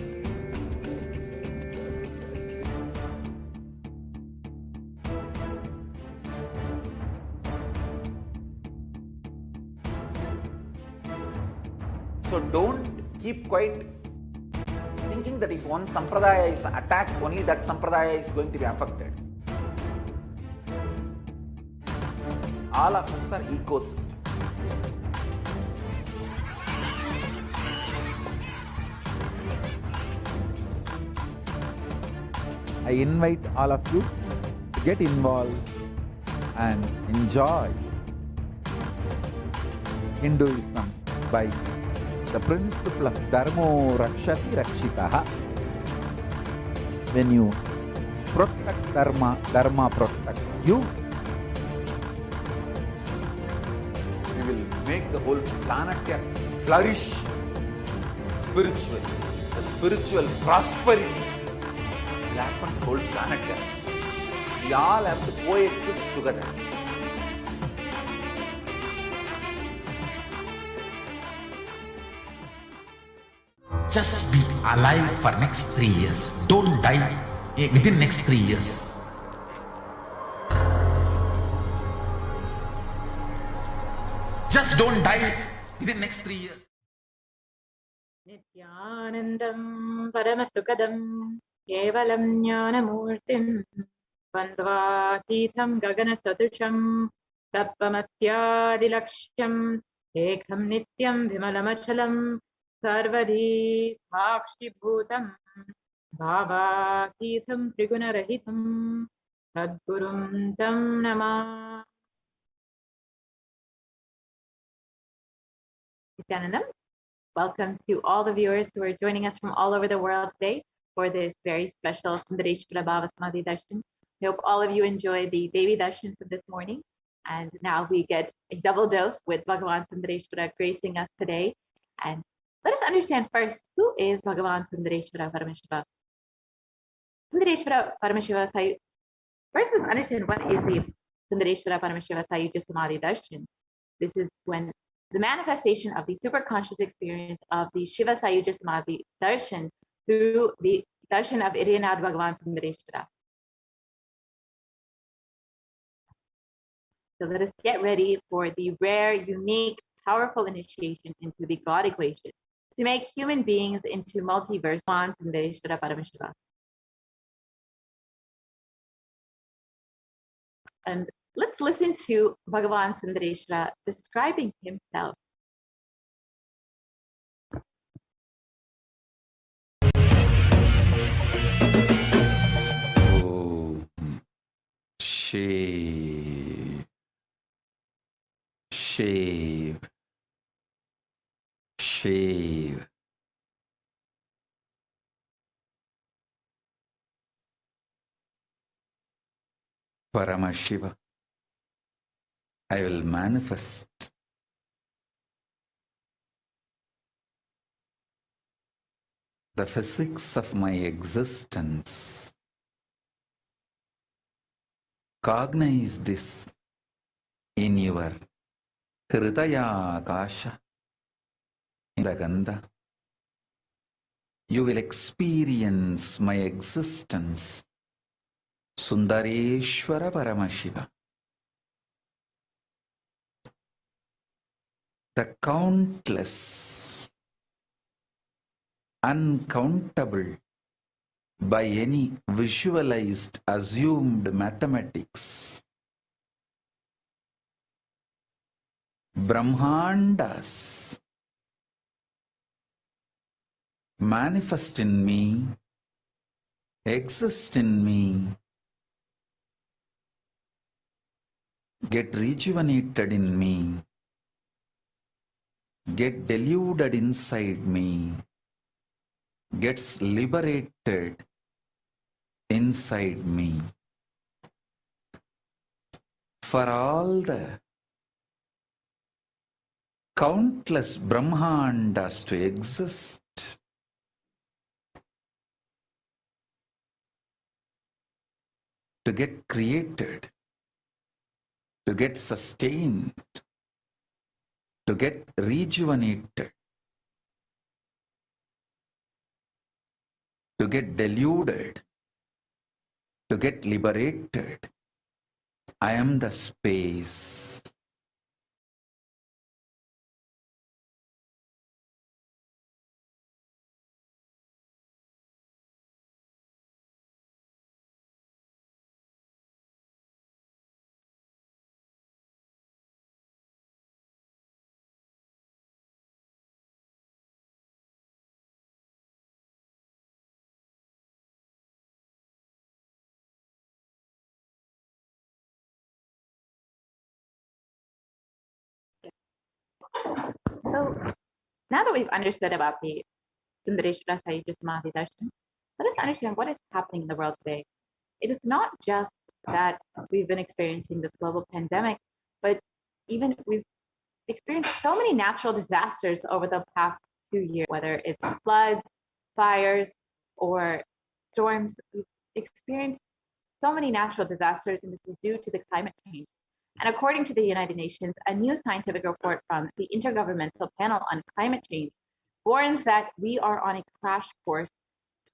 S1: So don't keep quiet thinking that if one sampradaya is attacked, only that sampradaya is going to be affected. All of us are ecosystem.
S6: I invite all of you to get involved and enjoy Hinduism by the principle of Dharmo Rakshati Rakshitaha. When you protect Dharma, Dharma protects you.
S1: We will make the whole planet flourish spiritually. The spiritual prosperity will happen to the whole planet. We all have to coexist together.
S5: Just be alive for next 3 years. Don't die within next 3 years. Just don't die within next 3 years.
S7: Nithyanandam Paramashivoham Kevalam Jnanamurtim Bandvatitham Gaganasadusham Tappamasyadilaksham Ekham Nityam Vimalamachalam Sarvadhi Bhakshibhutam Bhavatitham Trigunarahitam Sadgurum Tam Namah. Nithyanandam. Welcome to all the viewers who are joining us from all over the world today for this very special Sundareshwara Bhava Samadhi Darshan. I hope all of you enjoyed the Devi Darshan from this morning. And now we get a double dose with Bhagavan Sundareshwara gracing us today. And let us understand first, who is Bhagavan Sundareshwara Paramashiva? Sundareshwara Paramashiva, first let's understand what is the Sundareshwara Paramashiva Sayuja Samadhi Darshan. This is when the manifestation of the superconscious experience of the Shiva Sayuja Samadhi Darshan through the Darshan of Iriyanath Bhagavan Sundareshwara. So let us get ready for the rare, unique, powerful initiation into the God equation to make human beings into multiverse Sundareshwara Paramashiva. And let's listen to Bhagavan Sundareshwara describing himself.
S1: Oh, shave, shave, shave. Paramashiva, I will manifest the physics of my existence. Cognize this in your Hridaya Akasha, in the Gandha. You will experience my existence. Sundareshwara Paramashiva. The countless, uncountable, by any visualized, assumed mathematics, Brahmandas manifest in me, exist in me, get rejuvenated in me, get deluded inside me, gets liberated inside me. For all the countless Brahmandas to exist, to get created, to get sustained, to get rejuvenated, to get deluded, to get liberated. I am the space.
S7: So now that we've understood about the Sundareshwara Sayuja Samadhi Darshan, let us understand what is happening in the world today. It is not just that we've been experiencing this global pandemic, but even we've experienced so many natural disasters over the past 2 years, whether it's floods, fires, or storms. We've experienced so many natural disasters, and this is due to the climate change. And according to the United Nations, a new scientific report from the Intergovernmental Panel on Climate Change warns that we are on a crash course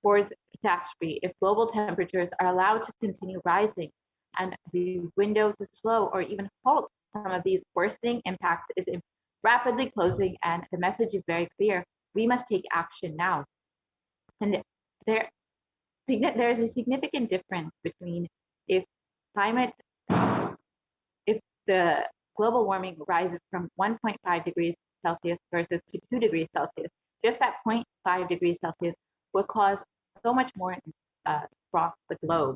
S7: towards catastrophe if global temperatures are allowed to continue rising, and the window to slow or even halt some of these worsening impacts is rapidly closing, and the message is very clear. We must take action now. And there is a significant difference between if the global warming rises from 1.5 degrees Celsius versus to 2 degrees Celsius. Just that 0.5 degrees Celsius will cause so much more across the globe.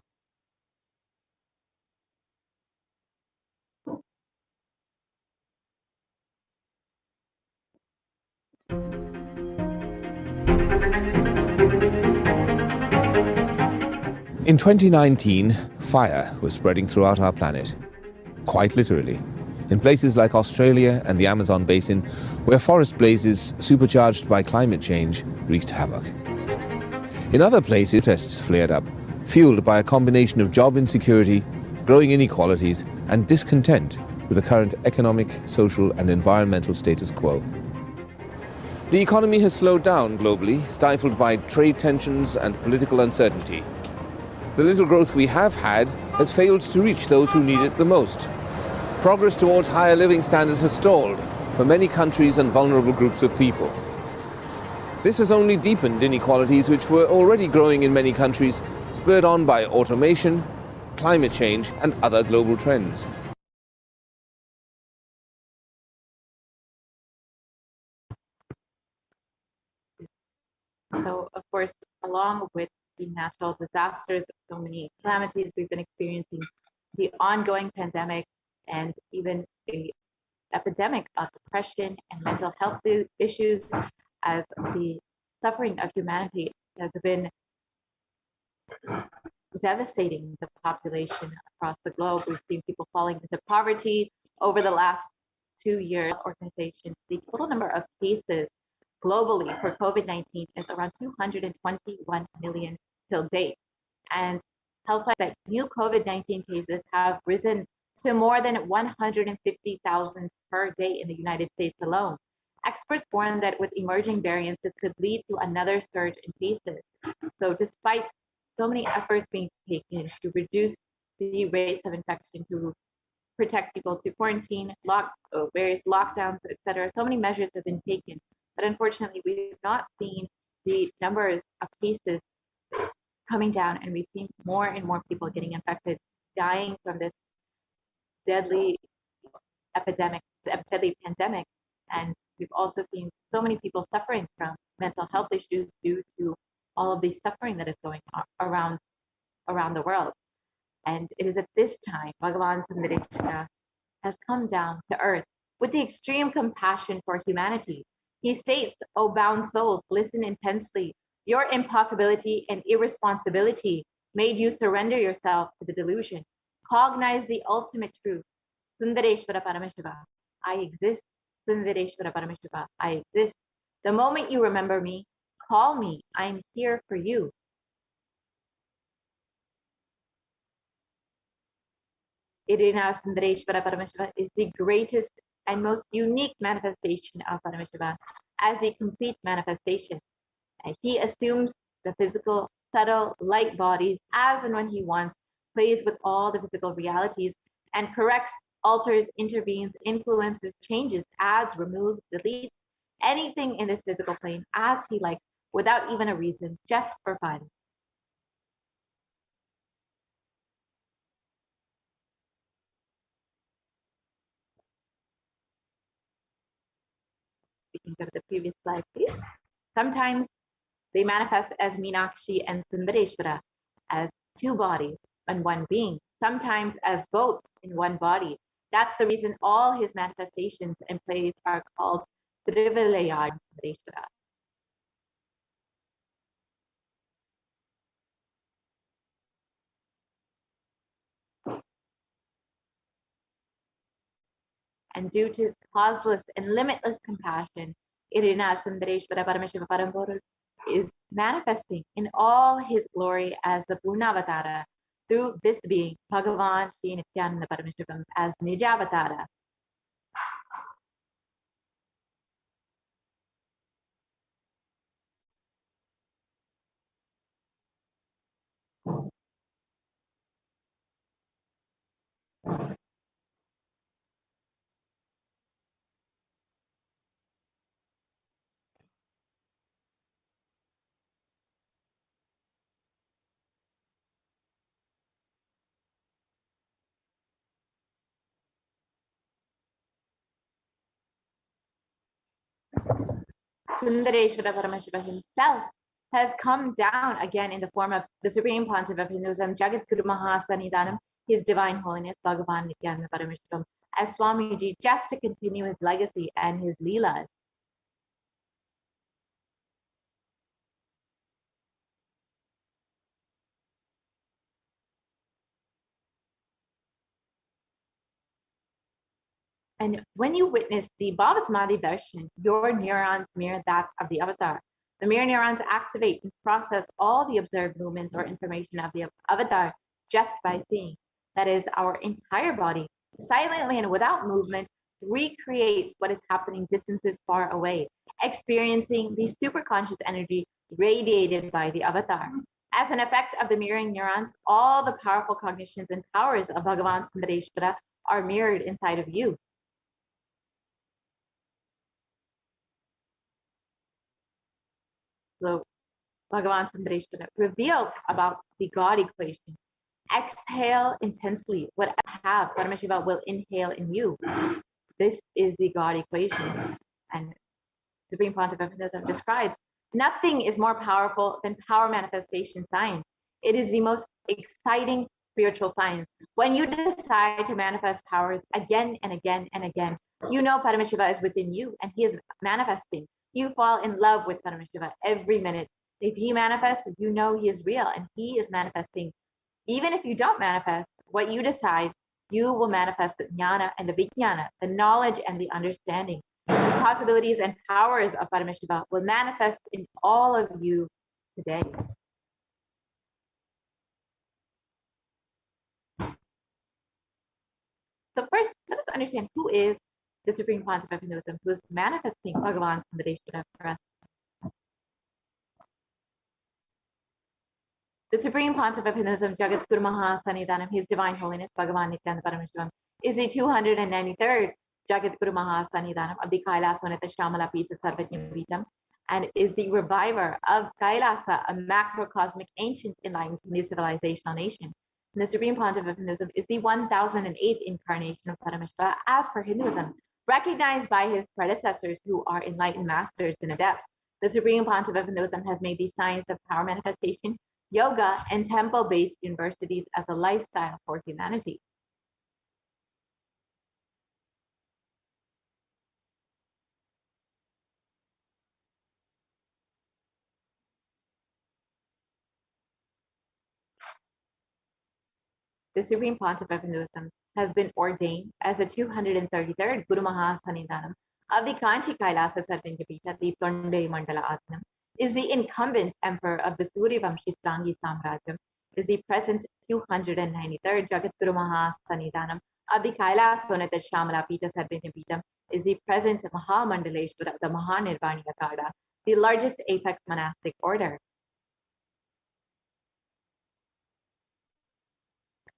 S8: In 2019, fire was spreading throughout our planet, quite literally, in places like Australia and the Amazon basin, where forest blazes supercharged by climate change wreaked havoc. In other places, protests flared up, fueled by a combination of job insecurity growing inequalities, and discontent with the current economic, social, and environmental status quo. The economy has slowed down globally, stifled by trade tensions and political uncertainty. The little growth we have had has failed to reach those who need it the most. Progress towards higher living standards has stalled for many countries and vulnerable groups of people. This has only deepened inequalities which were already growing in many countries, spurred on by automation, climate change, and other global trends.
S7: So, of course, along with the natural disasters, so many calamities we've been experiencing, the ongoing pandemic, and even the epidemic of depression and mental health issues, as the suffering of humanity has been devastating the population across the globe. We've seen people falling into poverty over the last 2 years. Organization, the total number of cases globally for COVID-19 is around 221 million till date. And health that new COVID-19 cases have risen to more than 150,000 per day in the United States alone. Experts warn that with emerging variants, this could lead to another surge in cases. So despite so many efforts being taken to reduce the rates of infection, to protect people, to quarantine, various lockdowns, etc., so many measures have been taken. But unfortunately, we've not seen the numbers of cases coming down, and we've seen more and more people getting infected, dying from this deadly deadly pandemic. And we've also seen so many people suffering from mental health issues due to all of the suffering that is going on around the world. And it is at this time Bhagavan Sundareshwara has come down to earth with the extreme compassion for humanity. He states, "O bound souls, listen intensely. Your impossibility and irresponsibility made you surrender yourself to the delusion. Cognize the ultimate truth. Sundareshwara Paramashiva, I exist. Sundareshwara Paramashiva, I exist. The moment you remember me, call me. I am here for you." Irina Sundareshwara Paramashiva is the greatest and most unique manifestation of Paramashiva as a complete manifestation. And he assumes the physical, subtle, light bodies as and when he wants, plays with all the physical realities, and corrects, alters, intervenes, influences, changes, adds, removes, deletes anything in this physical plane as he likes, without even a reason, just for fun. We can go to the previous slide, please. Sometimes they manifest as Meenakshi and Sundareshwara, as two bodies and one being, sometimes as both in one body. That's the reason all his manifestations and plays are called Trivilayar Sundareshwara. And due to his causeless and limitless compassion, Irina Sundareshwara Paramashiva Parambodha is manifesting in all his glory as the Purnavatara through this being, Bhagavan Shri Nithyananda Paramashivam, as Nijavatara. Sundareshwara Paramashiva himself has come down again in the form of the Supreme Pontiff of Hinduism, Jagat Guru Mahasanidanam, His Divine Holiness Bhagavan Nithyananda Paramashivam, as Swamiji, just to continue his legacy and his leelas. And when you witness the Bhavasamadhi Darshan, your neurons mirror that of the avatar. The mirror neurons activate and process all the observed movements or information of the avatar just by seeing. that is our entire body, silently and without movement, recreates what is happening distances far away, experiencing the superconscious energy radiated by the avatar. As an effect of the mirroring neurons, all the powerful cognitions and powers of Bhagavan Sundareshwara are mirrored inside of you. So Bhagavan Sundareshwara revealed about the God equation. Exhale intensely. What I have, Paramashiva will inhale in you. This is the God equation. And Supreme Pontiff of Hinduism describes nothing is more powerful than power manifestation science. It is the most exciting spiritual science. When you decide to manifest powers again and again and again, you know Paramashiva is within you and he is manifesting. You fall in love with Paramashiva every minute. If he manifests, you know he is real and he is manifesting. Even if you don't manifest what you decide, you will manifest the jnana and the vijnana, the knowledge and the understanding. The possibilities and powers of Paramashiva will manifest in all of you today. So first, let us understand who is the Supreme Pontiff of Hinduism, who is manifesting Bhagavan Sundareshwara for us. The Supreme Pontiff of Hinduism, Jagat Guru Maha Sanidhanam, His Divine Holiness, Bhagavan Nithyananda Paramashivam, is the 293rd Jagat Guru Maha Sanidhanam of the Kailasvanita Shamala Pisa Sarvajna Vitam, and is the reviver of Kailasa, a macrocosmic ancient enlightened new civilizational nation. And the Supreme Pontiff of Hinduism is the 1008th incarnation of Paramashiva as per Hinduism, recognized by his predecessors who are enlightened masters and adepts. The Supreme Pontiff of Hinduism has made the science of power manifestation, yoga, and temple-based universities as a lifestyle for humanity. The Supreme Pontiff of Hinduism has been ordained as the 233rd Guru Maha Sanidhanam of the Kanchi Kailasa Sarvinjapita, the Tonde Mandala Atmanam, is the incumbent emperor of the Suryavamshi Strangi Samrajyam, is the present 293rd Jagat Guru Maha Sanidhanam of the Kailasvanita Shamala Pita Sarvinjapita, is the present Mahamandaleshwara, the Mahanirvani Akada, the largest apex monastic order.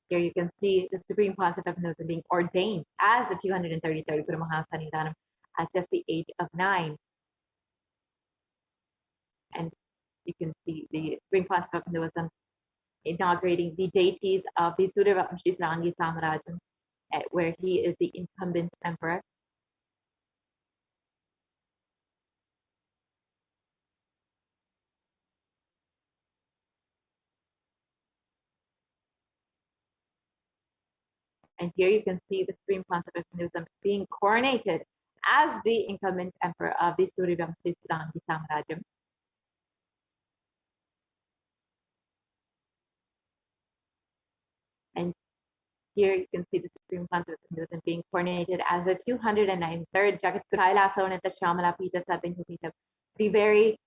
S7: Here you can see the Supreme Pontiff of Hinduism being ordained as the 233rd Guru Maha Sanidhanam at just the age of 9. And you can see the Supreme Pontiff of Hinduism inaugurating the deities of the Suryavamshi Srangi Samrajyam, where he is the incumbent emperor. And here you can see the Supreme Pontiff of Hinduism being coronated as the incumbent emperor of the Suryavamshi Srangi Samrajyam. And here you can see the Supreme Pontiff of Hinduism being coronated as the 293rd Jagat Guru Kailasvanita Shamala Pita Sarvinjapita, the very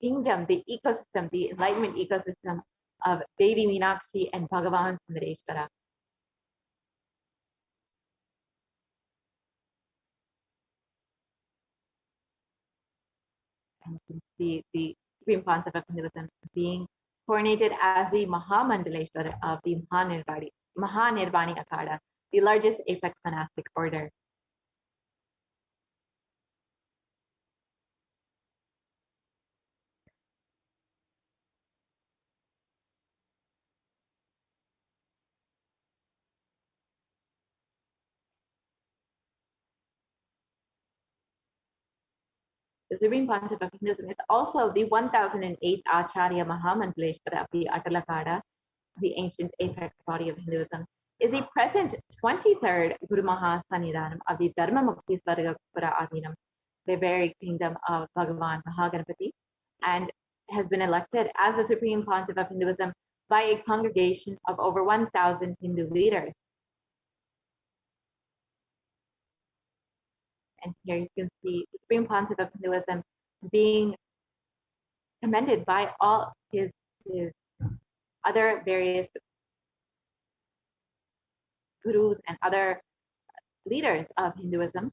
S7: kingdom, the ecosystem, the enlightenment ecosystem of Devi Meenakshi and Bhagavan Sundareshwara. And you can see the Supreme Pontiff of Hinduism being coronated as the Mahamandaleshwara of the Mahanirvani Akada, the largest apex monastic order. The Supreme Pontiff of Hinduism is also the 1008th Acharya Mahamandaleshwara of the Atalakada, the ancient apex body of Hinduism, is the present 23rd Guru Maha Sanidhanam of the Dharma Mukti Svargapura Adinam, the very kingdom of Bhagavan Mahaganapati, and has been elected as the Supreme Pontiff of Hinduism by a congregation of over 1,000 Hindu leaders. And here you can see the Supreme Pontiff of Hinduism being commended by all his other various gurus and other leaders of Hinduism.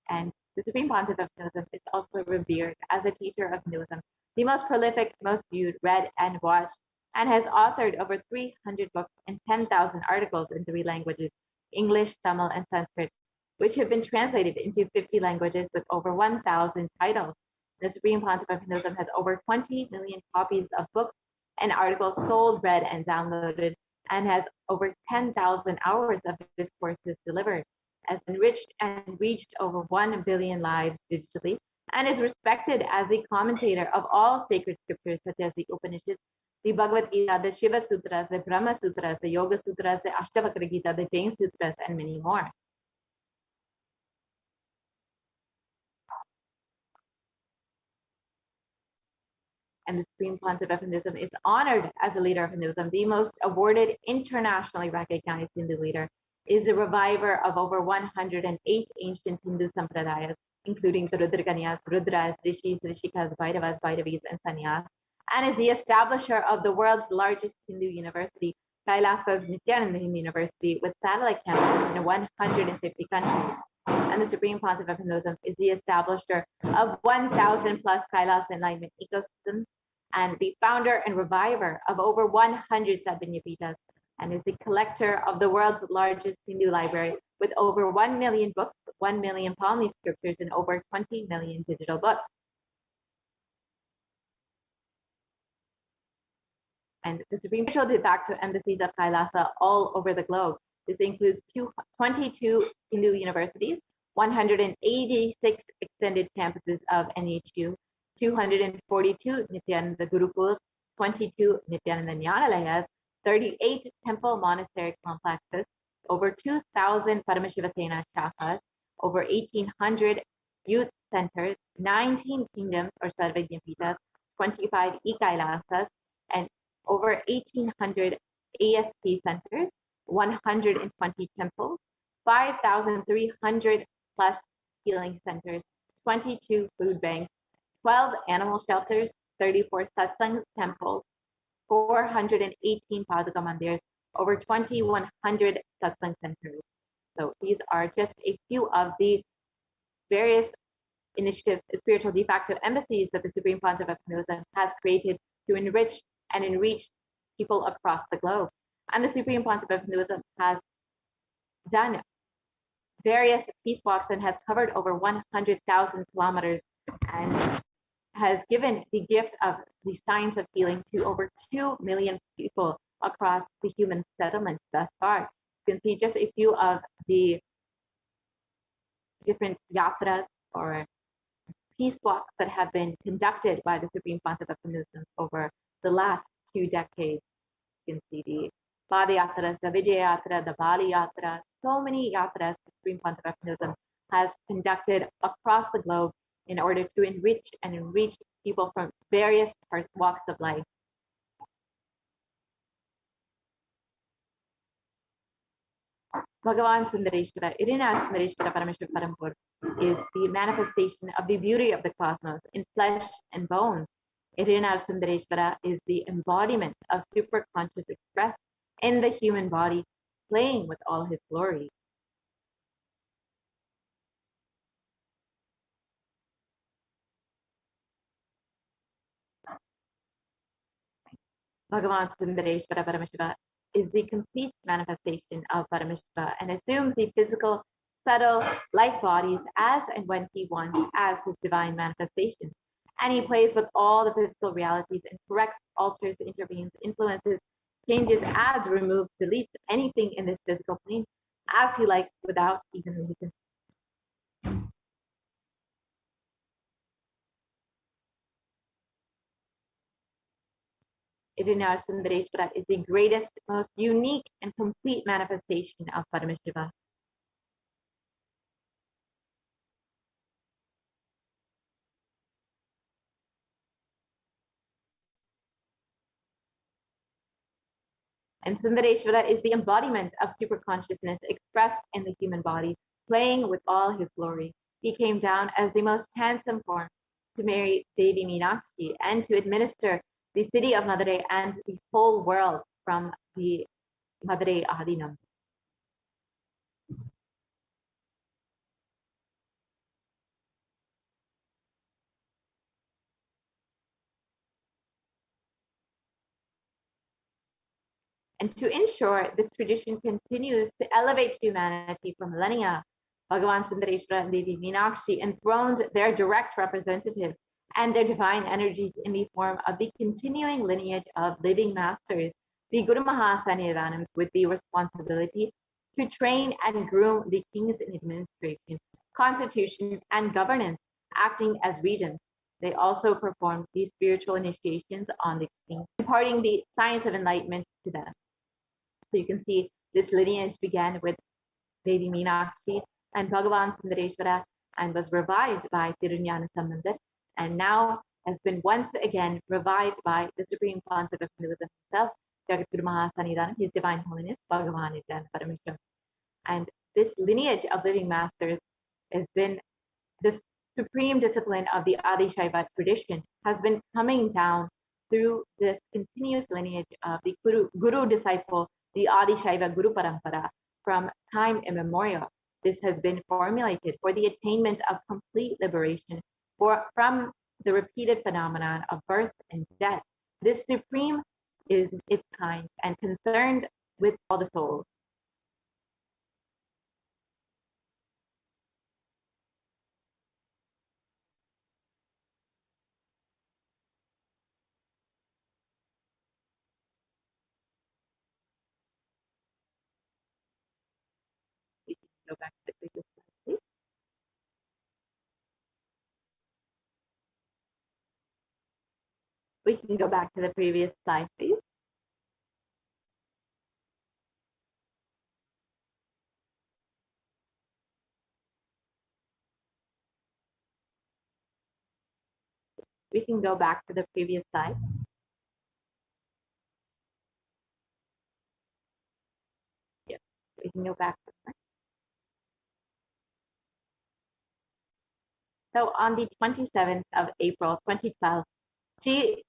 S7: And the Supreme Pontiff of Hinduism is also revered as a teacher of Hinduism, the most prolific, most viewed, read, and watched, and has authored over 300 books and 10,000 articles in 3 languages, English, Tamil, and Sanskrit, which have been translated into 50 languages with over 1,000 titles. The Supreme Pontiff of Hinduism has over 20 million copies of books and articles sold, read, and downloaded, and has over 10,000 hours of discourses delivered, has enriched and reached over 1 billion lives digitally, and is respected as the commentator of all sacred scriptures such as the Upanishads, the Bhagavad Gita, the Shiva Sutras, the Brahma Sutras, the Yoga Sutras, the Ashtavakra Gita, the Jain Sutras, and many more. And the Supreme Pontiff of Hinduism is honored as a leader of Hinduism, the most awarded, internationally recognized Hindu leader, is a reviver of over 108 ancient Hindu sampradayas, including the Rudrakanyas, Rudras, Rishis, Rishikas, Bhairavas, Bhairavis, and Sannyas, and is the establisher of the world's largest Hindu university, Kailasa's Nithyananda Hindu University, with satellite campuses in 150 countries. And the Supreme Pontiff of Hinduism is the establisher of 1,000 plus Kailasa enlightenment ecosystems, and the founder and reviver of over 100 Sadhvanyapitas, and is the collector of the world's largest Hindu library with over 1 million books, 1 million palm leaf scriptures, and over 20 million digital books. And the Supreme Spiritual de facto embassies of Kailasa all over the globe. This includes 22 Hindu universities, 186 extended campuses of NHU, 242 Nithyananda Gurukuls, 22 Nithyananda Nyanalayas, 38 temple monastery complexes, over 2,000 Paramashivoham shakhas, over 1,800 youth centers, 19 kingdoms or Sarvajnapitas, 25 e-Kailasas, and over 1,800 ASP centers, 120 temples, 5,300 plus healing centers, 22 food banks, 12 animal shelters, 34 satsang temples, 418 Paduka mandirs, over 2,100 satsang centers. So these are just a few of the various initiatives, spiritual de facto embassies that the Supreme Pontiff of Hinduism has created to enrich and enreach people across the globe. And the Supreme Pontiff of Hinduism has done various peace walks and has covered over 100,000 kilometers and has given the gift of the science of healing to over 2 million people across the human settlement thus far. You can see just a few of the different yatras or peace walks that have been conducted by the Supreme Pontiff of Hinduism over the last 2 decades. You can see the Padayatras, the Vijaya Yatra, the Bali Yatra, so many yatras the Supreme Pontiff of Hinduism has conducted across the globe in order to enrich and enreach people from various walks of life. Bhagavan Sundareshwara, Irina Sundareshwara Parameshwara Parampur, is the manifestation of the beauty of the cosmos in flesh and bone. Irina Sundareshwara is the embodiment of superconscious expressed in the human body, playing with all his glory. Bhagavan Sundareshwara Paramashiva is the complete manifestation of Paramashiva and assumes the physical, subtle, light bodies as and when he wants as his divine manifestation. And he plays with all the physical realities and corrects, alters, intervenes, influences, changes, adds, removes, deletes anything in this physical plane as he likes without even reason. Irina Sundareshwara is the greatest, most unique, and complete manifestation of Paramashiva. And Sundareshwara is the embodiment of superconsciousness expressed in the human body, playing with all his glory. He came down as the most handsome form to marry Devi Meenakshi and to administer the city of Madurai and the whole world from the Madurai Adinam. And to ensure this tradition continues to elevate humanity for millennia, Bhagavan Sundareshwara and Devi Meenakshi enthroned their direct representative and their divine energies in the form of the continuing lineage of living masters, the Guru Mahasannidhanams, with the responsibility to train and groom the kings in administration, constitution, and governance, acting as regents. They also performed these spiritual initiations on the king, imparting the science of enlightenment to them. So you can see this lineage began with Devi Meenakshi and Bhagavan Sundareshwara and was revived by Tirunjana Sambandar, and now has been once again revived by the Supreme Pontiff of Hinduism himself, Jagat Guru Mahasannidhanam, His Divine Holiness, Bhagavan Nithyananda Paramashivam. And this lineage of living masters has been this supreme discipline of the Adi Shaiva tradition, has been coming down through this continuous lineage of the Guru disciple, the Adi Shaiva Guru Parampara, from time immemorial. This has been formulated for the attainment of complete liberation from the repeated phenomenon of birth and death. This supreme is its kind and concerned with all the souls. We can go back to the previous slide, please. We can go back to the previous slide, please. We can go back to the previous slide. Yes, we can go back. So on the 27th of April, 2012, Shri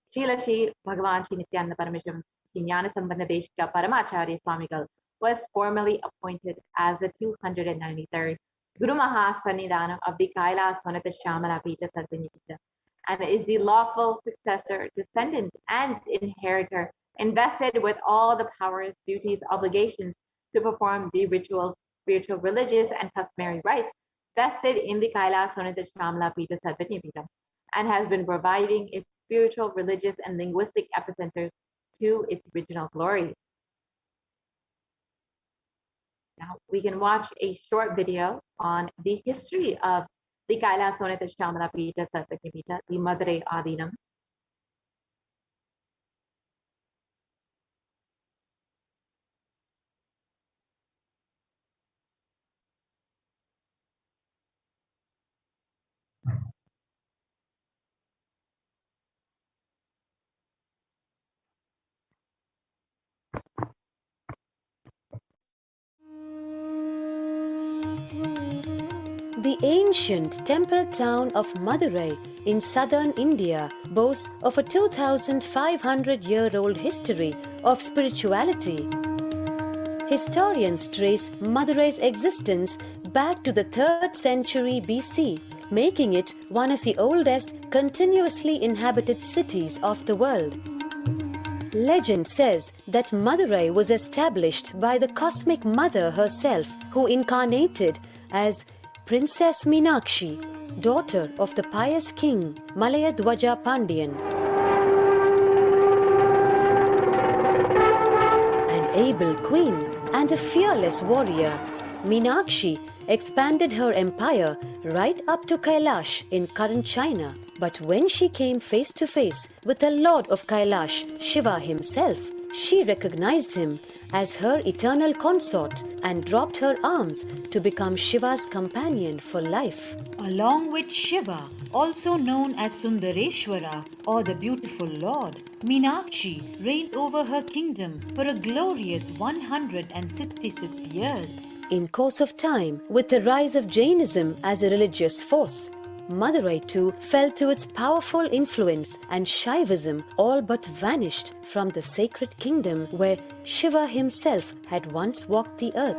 S7: Bhagavan Shri Nithyananda Paramashivam Shri Jnana Sambandha Deshika Paramacharya Swamigal was formally appointed as the 293rd Guru Mahasannidhanam of the Kailas Sonata Shamala Pita Sarvanyapita, and is the lawful successor, descendant, and inheritor, invested with all the powers, duties, obligations to perform the rituals, spiritual, religious, and customary rites vested in the Kailas Sonata Shamala Pita Sarvanyapita, and has been reviving its spiritual, religious, and linguistic epicenters to its original glory. Now we can watch a short video on the history of the Kailas Sonata Shamala Pita Sarvanyapita, the Madurai Adinam.
S9: The ancient temple town of Madurai in southern India boasts of a 2,500-year-old history of spirituality. Historians trace Madurai's existence back to the 3rd century BC, making it one of the oldest continuously inhabited cities of the world. Legend says that Madurai was established by the cosmic mother herself, who incarnated as Princess Meenakshi, daughter of the pious king Malayadwaja Pandian. An able queen and a fearless warrior, Meenakshi expanded her empire right up to Kailash in current China. But when she came face to face with the Lord of Kailash, Shiva himself, she recognized him as her eternal consort and dropped her arms to become Shiva's companion for life.
S10: Along with Shiva, also known as Sundareshwara or the beautiful Lord, Meenakshi reigned over her kingdom for a glorious 166 years.
S9: In course of time, with the rise of Jainism as a religious force, Madurai too fell to its powerful influence, and Shaivism all but vanished from the sacred kingdom where Shiva himself had once walked the earth.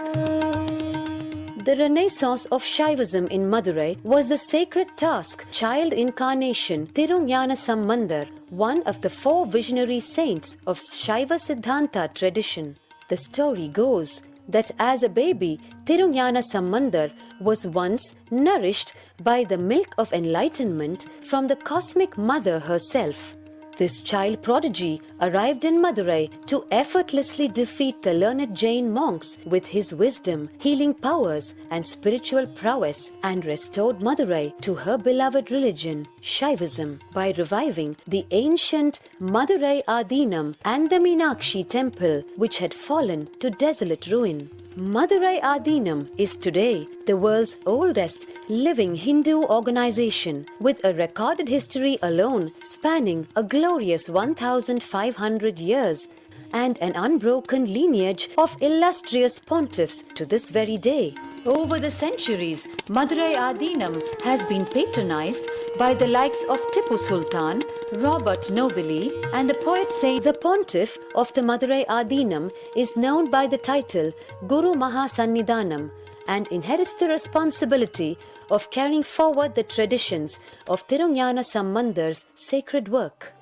S9: The renaissance of Shaivism in Madurai was the sacred task child incarnation Tirunjana Sambandar, one of the 4 visionary saints of Shaiva Siddhanta tradition. The story goes that as a baby, Tirunjana Sambandar was once nourished by the milk of enlightenment from the cosmic mother herself. This child prodigy arrived in Madurai to effortlessly defeat the learned Jain monks with his wisdom, healing powers, and spiritual prowess, and restored Madurai to her beloved religion, Shaivism, by reviving the ancient Madurai Adinam and the Meenakshi temple, which had fallen to desolate ruin. Madurai Adinam is today the world's oldest living Hindu organization, with a recorded history alone spanning a glorious 1,500 years and an unbroken lineage of illustrious pontiffs to this very day. Over the centuries, Madurai Adinam has been patronized by the likes of Tipu Sultan, Robert Nobili, and the poets say the pontiff of the Madurai Adinam is known by the title Guru Mahasannidhanam and inherits the responsibility of carrying forward the traditions of Tirunjana Sambandar's sacred work.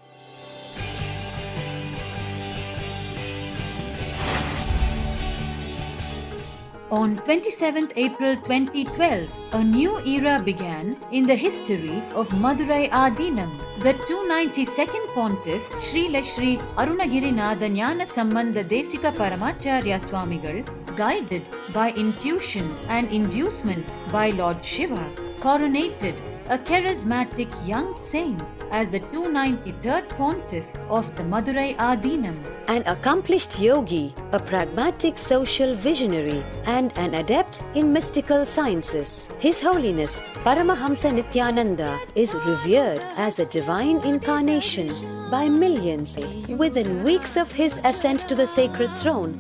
S10: On 27th April 2012, a new era began in the history of Madurai Adinam. The 292nd Pontiff, Srila Sri Arunagirinatha Jnana Sambandha Desika Paramacharya Swamigal, guided by intuition and inducement by Lord Shiva, coronated a charismatic young saint as the 293rd Pontiff of the Madurai Adinam.
S9: An accomplished yogi, a pragmatic social visionary, and an adept in mystical sciences. His Holiness Paramahamsa Nithyananda is revered as a divine incarnation by millions. Within weeks of his ascent to the sacred throne,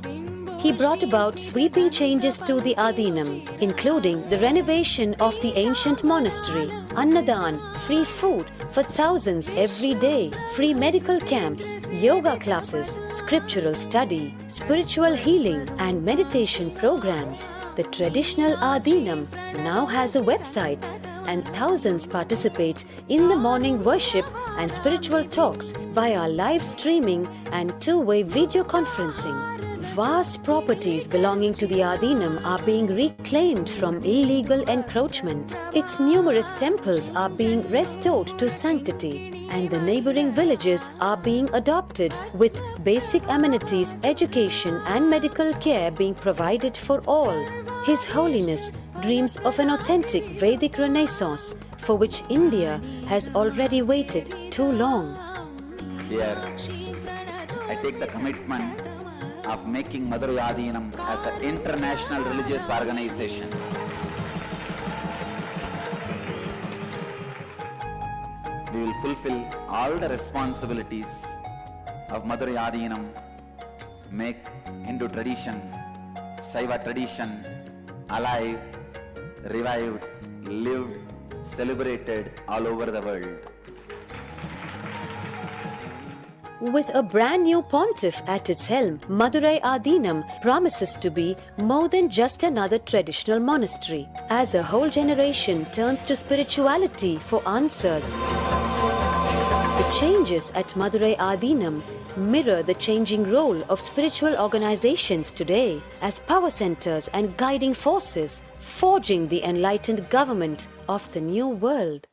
S9: he brought about sweeping changes to the Adinam, including the renovation of the ancient monastery, Annadan, free food for thousands every day, free medical camps, yoga classes, scriptural study, spiritual healing, and meditation programs. The traditional Adinam now has a website, and thousands participate in the morning worship and spiritual talks via live streaming and two-way video conferencing. Vast properties belonging to the Adinam are being reclaimed from illegal encroachment. Its numerous temples are being restored to sanctity, and the neighboring villages are being adopted, with basic amenities, education, and medical care being provided for all. His Holiness dreams of an authentic Vedic Renaissance, for which India has already waited too long.
S1: Here, I take the commitment of making Madurai Adinam as an international religious organization. We will fulfill all the responsibilities of Madurai Adinam, make Hindu tradition, Saiva tradition alive, revived, lived, celebrated all over the world.
S9: With a brand new pontiff at its helm, Madurai Adinam promises to be more than just another traditional monastery. As a whole generation turns to spirituality for answers, the changes at Madurai Adinam mirror the changing role of spiritual organizations today as power centers and guiding forces, forging the enlightened government of the new world.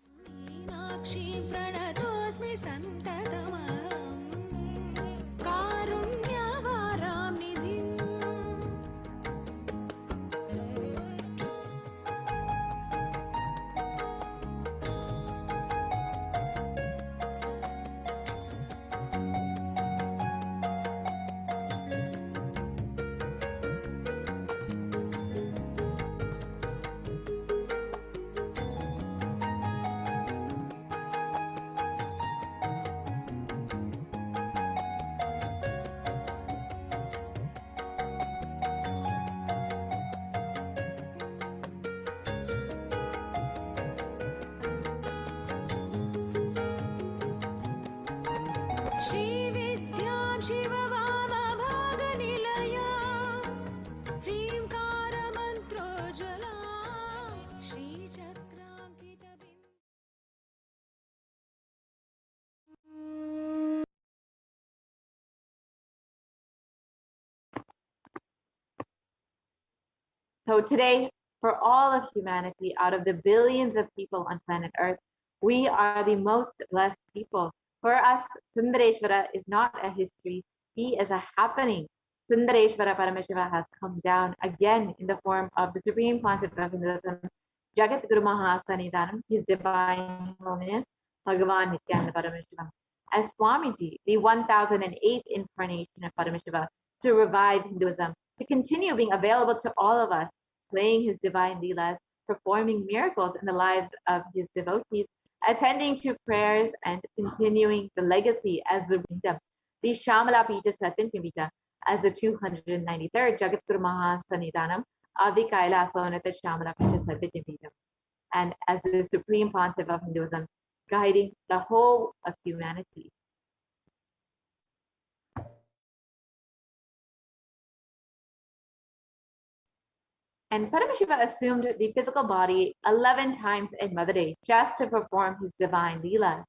S7: So today, for all of humanity, out of the billions of people on planet Earth, we are the most blessed people. For us, Sundareshwara is not a history, he is a happening. Sundareshwara Paramashiva has come down again in the form of the supreme concept of Hinduism, Jagat Guru Mahasanidanam, His Divine Holiness, Bhagavan Nithyananda Paramashivam, as Swamiji, the 1008th incarnation of Paramashiva, to revive Hinduism, to continue being available to all of us, playing his divine leelas, performing miracles in the lives of his devotees, attending to prayers and continuing the legacy as the kingdom, the Shamala Pita Satyantya as the 293rd Jagat Guru Mahasanidanam of the Kailasonata Shamala Pita Satyantya, and as the supreme pontiff of Hinduism, guiding the whole of humanity. And Paramashiva assumed the physical body 11 times in Mother Day just to perform his divine Leela.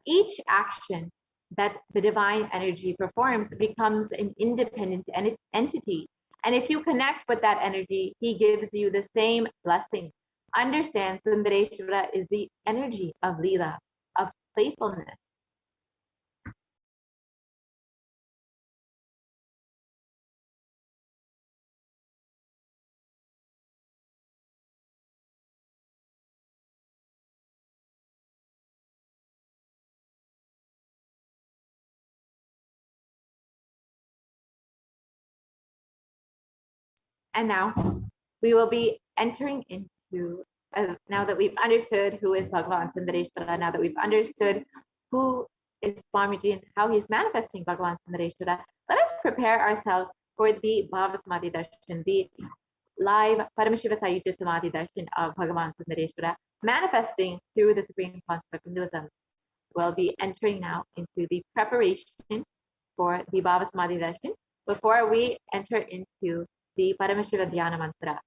S7: Each action that the divine energy performs becomes an independent entity. And if you connect with that energy, he gives you the same blessing. Understand, Sundareshwara is the energy of Leela, of playfulness. And now we will be entering into, now that we've understood who is Bhagavan Sundareshwara, now that we've understood who is Swamiji and how he's manifesting Bhagavan Sundareshwara, let us prepare ourselves for the Bhava Samadhi Darshan, the live Paramashiva Sayuja Samadhi Darshan of Bhagavan Sundareshwara, manifesting through the supreme concept of Hinduism. We'll be entering now into the preparation for the Bhava Samadhi Darshan before we enter into the Paramashiva Dhyana Mantra.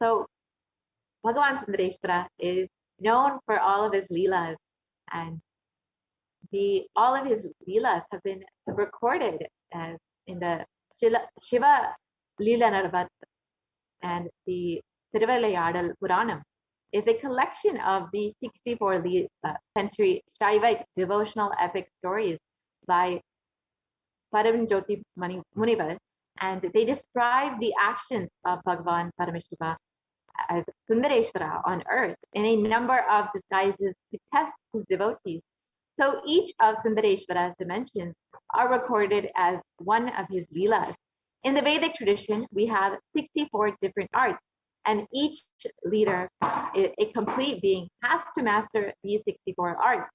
S7: So Bhagavan Sundareshwara is known for all of his leelas, and all of his leelas have been recorded as in the Shiva Leela Narvat, and the Tiruvalayadal Puranam is a collection of the 64 century Shaivite devotional epic stories by Paramjyoti Munivar, and they describe the actions of Bhagavan Paramashiva as Sundareshwara on earth in a number of disguises to test his devotees. So each of Sundareshwara's dimensions are recorded as one of his leelas. In the Vedic tradition, we have 64 different arts, and each leader, a complete being, has to master these 64 arts.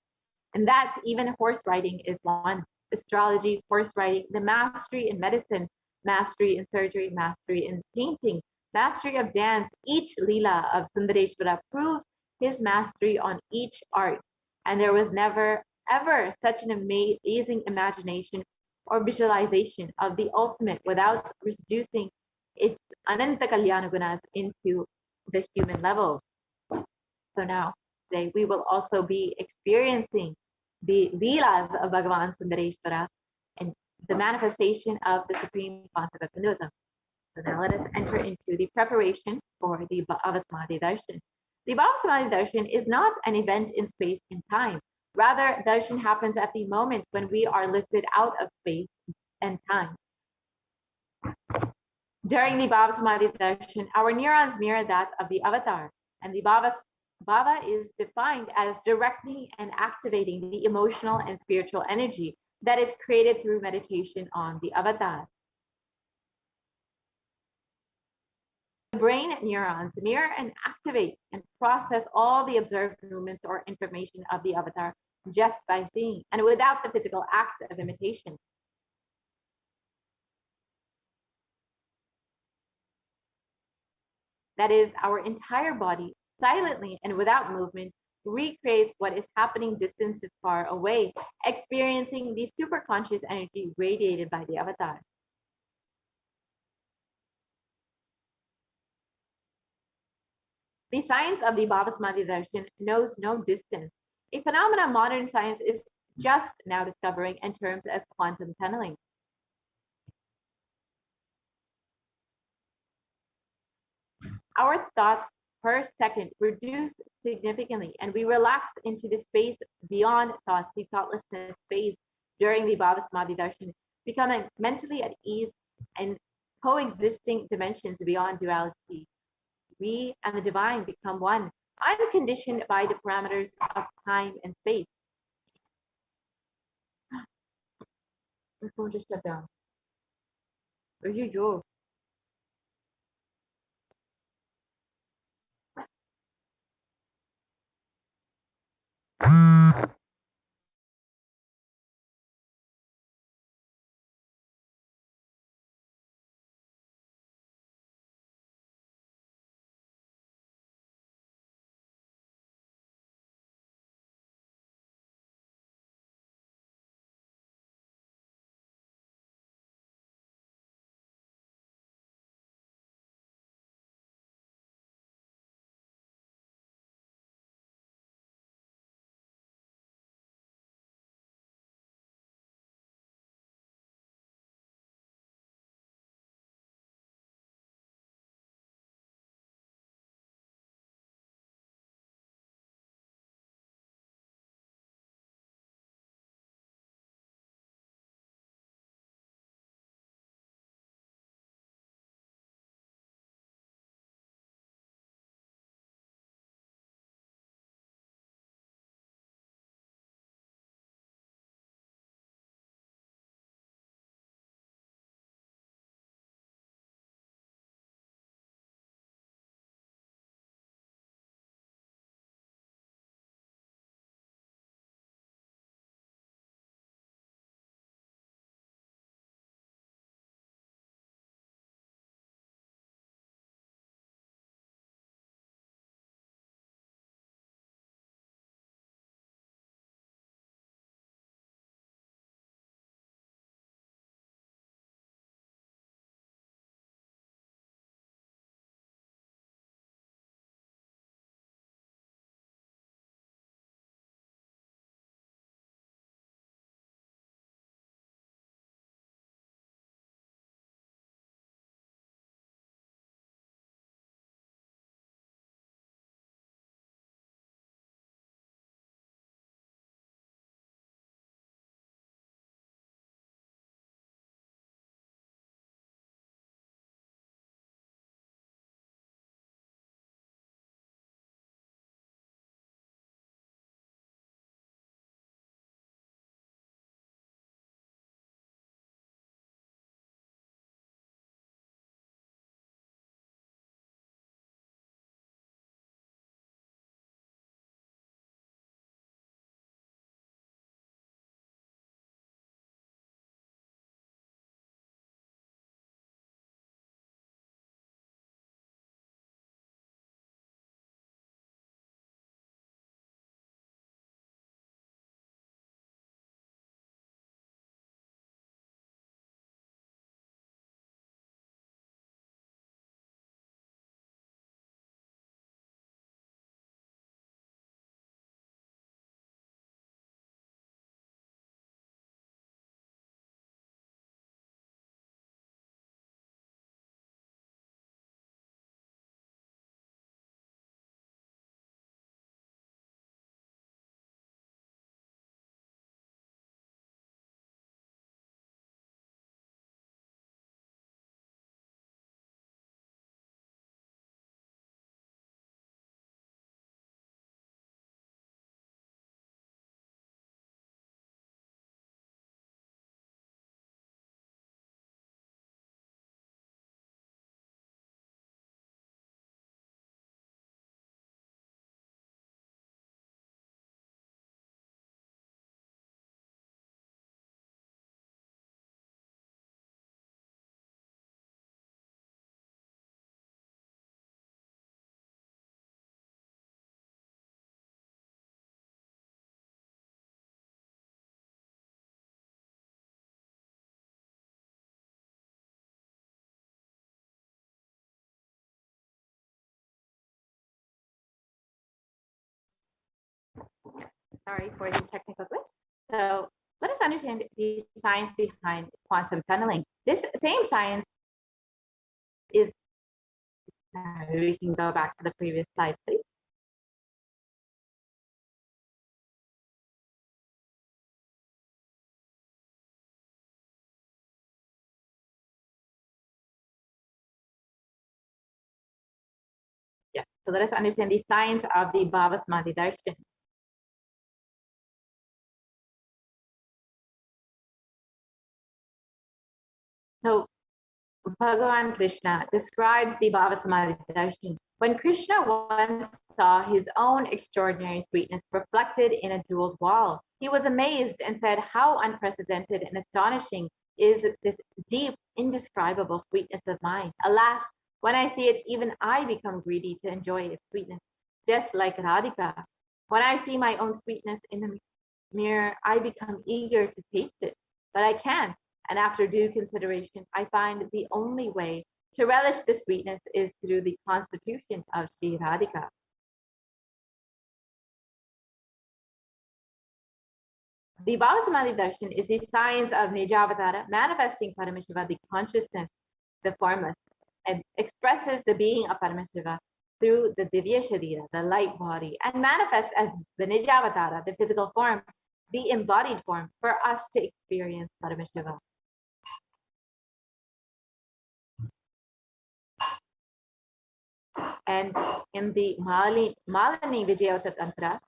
S7: And that even horse riding is one. Astrology, horse riding, the mastery in medicine, mastery in surgery, mastery in painting, mastery of dance. Each Leela of Sundareshwara proves his mastery on each art. And there was never, ever such an amazing imagination or visualization of the ultimate without reducing its Ananta Kalyana Gunas into the human level. So now, today, we will also be experiencing the Leelas of Bhagavan Sundareshwara and the manifestation of the supreme concept of Hinduism. So now let us enter into the preparation for the Bhava Samadhi Darshan. The Bhava Samadhi Darshan is not an event in space and time. Rather, darshan happens at the moment when we are lifted out of space and time. During the Bhava Samadhi Darshan, our neurons mirror that of the avatar, and the Bhava is defined as directing and activating the emotional and spiritual energy that is created through meditation on the avatar. brain neurons mirror and activate and process all the observed movements or information of the avatar just by seeing and without the physical act of imitation. That is, our entire body, silently and without movement, recreates what is happening distances far away, experiencing the superconscious energy radiated by the avatar. The science of the Bhavasmadhi Darshan knows no distance, a phenomenon modern science is just now discovering in terms as quantum tunneling. Our thoughts per second reduce significantly, and we relax into the space beyond thoughts, the thoughtlessness phase during the Bhavasmadhi Darshan, becoming mentally at ease and coexisting dimensions beyond duality. We and the divine become one, unconditioned by the parameters of time and space. My phone just shut down. Yo. Sorry for the technical glitch. So let us understand the science behind quantum tunneling. This same science is, we can go back to the previous slide, please. Yeah, so let us understand the science of the Bhava-Samadhi Darshan. So Bhagavan Krishna describes the Bhava-Samadhi Darshan. When Krishna once saw his own extraordinary sweetness reflected in a jeweled wall, he was amazed and said, "How unprecedented and astonishing is this deep, indescribable sweetness of mine. Alas, when I see it, even I become greedy to enjoy its sweetness, just like Radhika. When I see my own sweetness in the mirror, I become eager to taste it, but I can't. And after due consideration, I find the only way to relish the sweetness is through the constitution of Sri Radhika." The Bhava-Samadhi Darshan is the science of Nijavatara, manifesting Paramashiva, the consciousness, the formless, and expresses the being of Paramashiva through the Divya Sharira, the light body, and manifests as the Nijavatara, the physical form, the embodied form, for us to experience Paramashiva. And in the Malini Vijayota Tantra,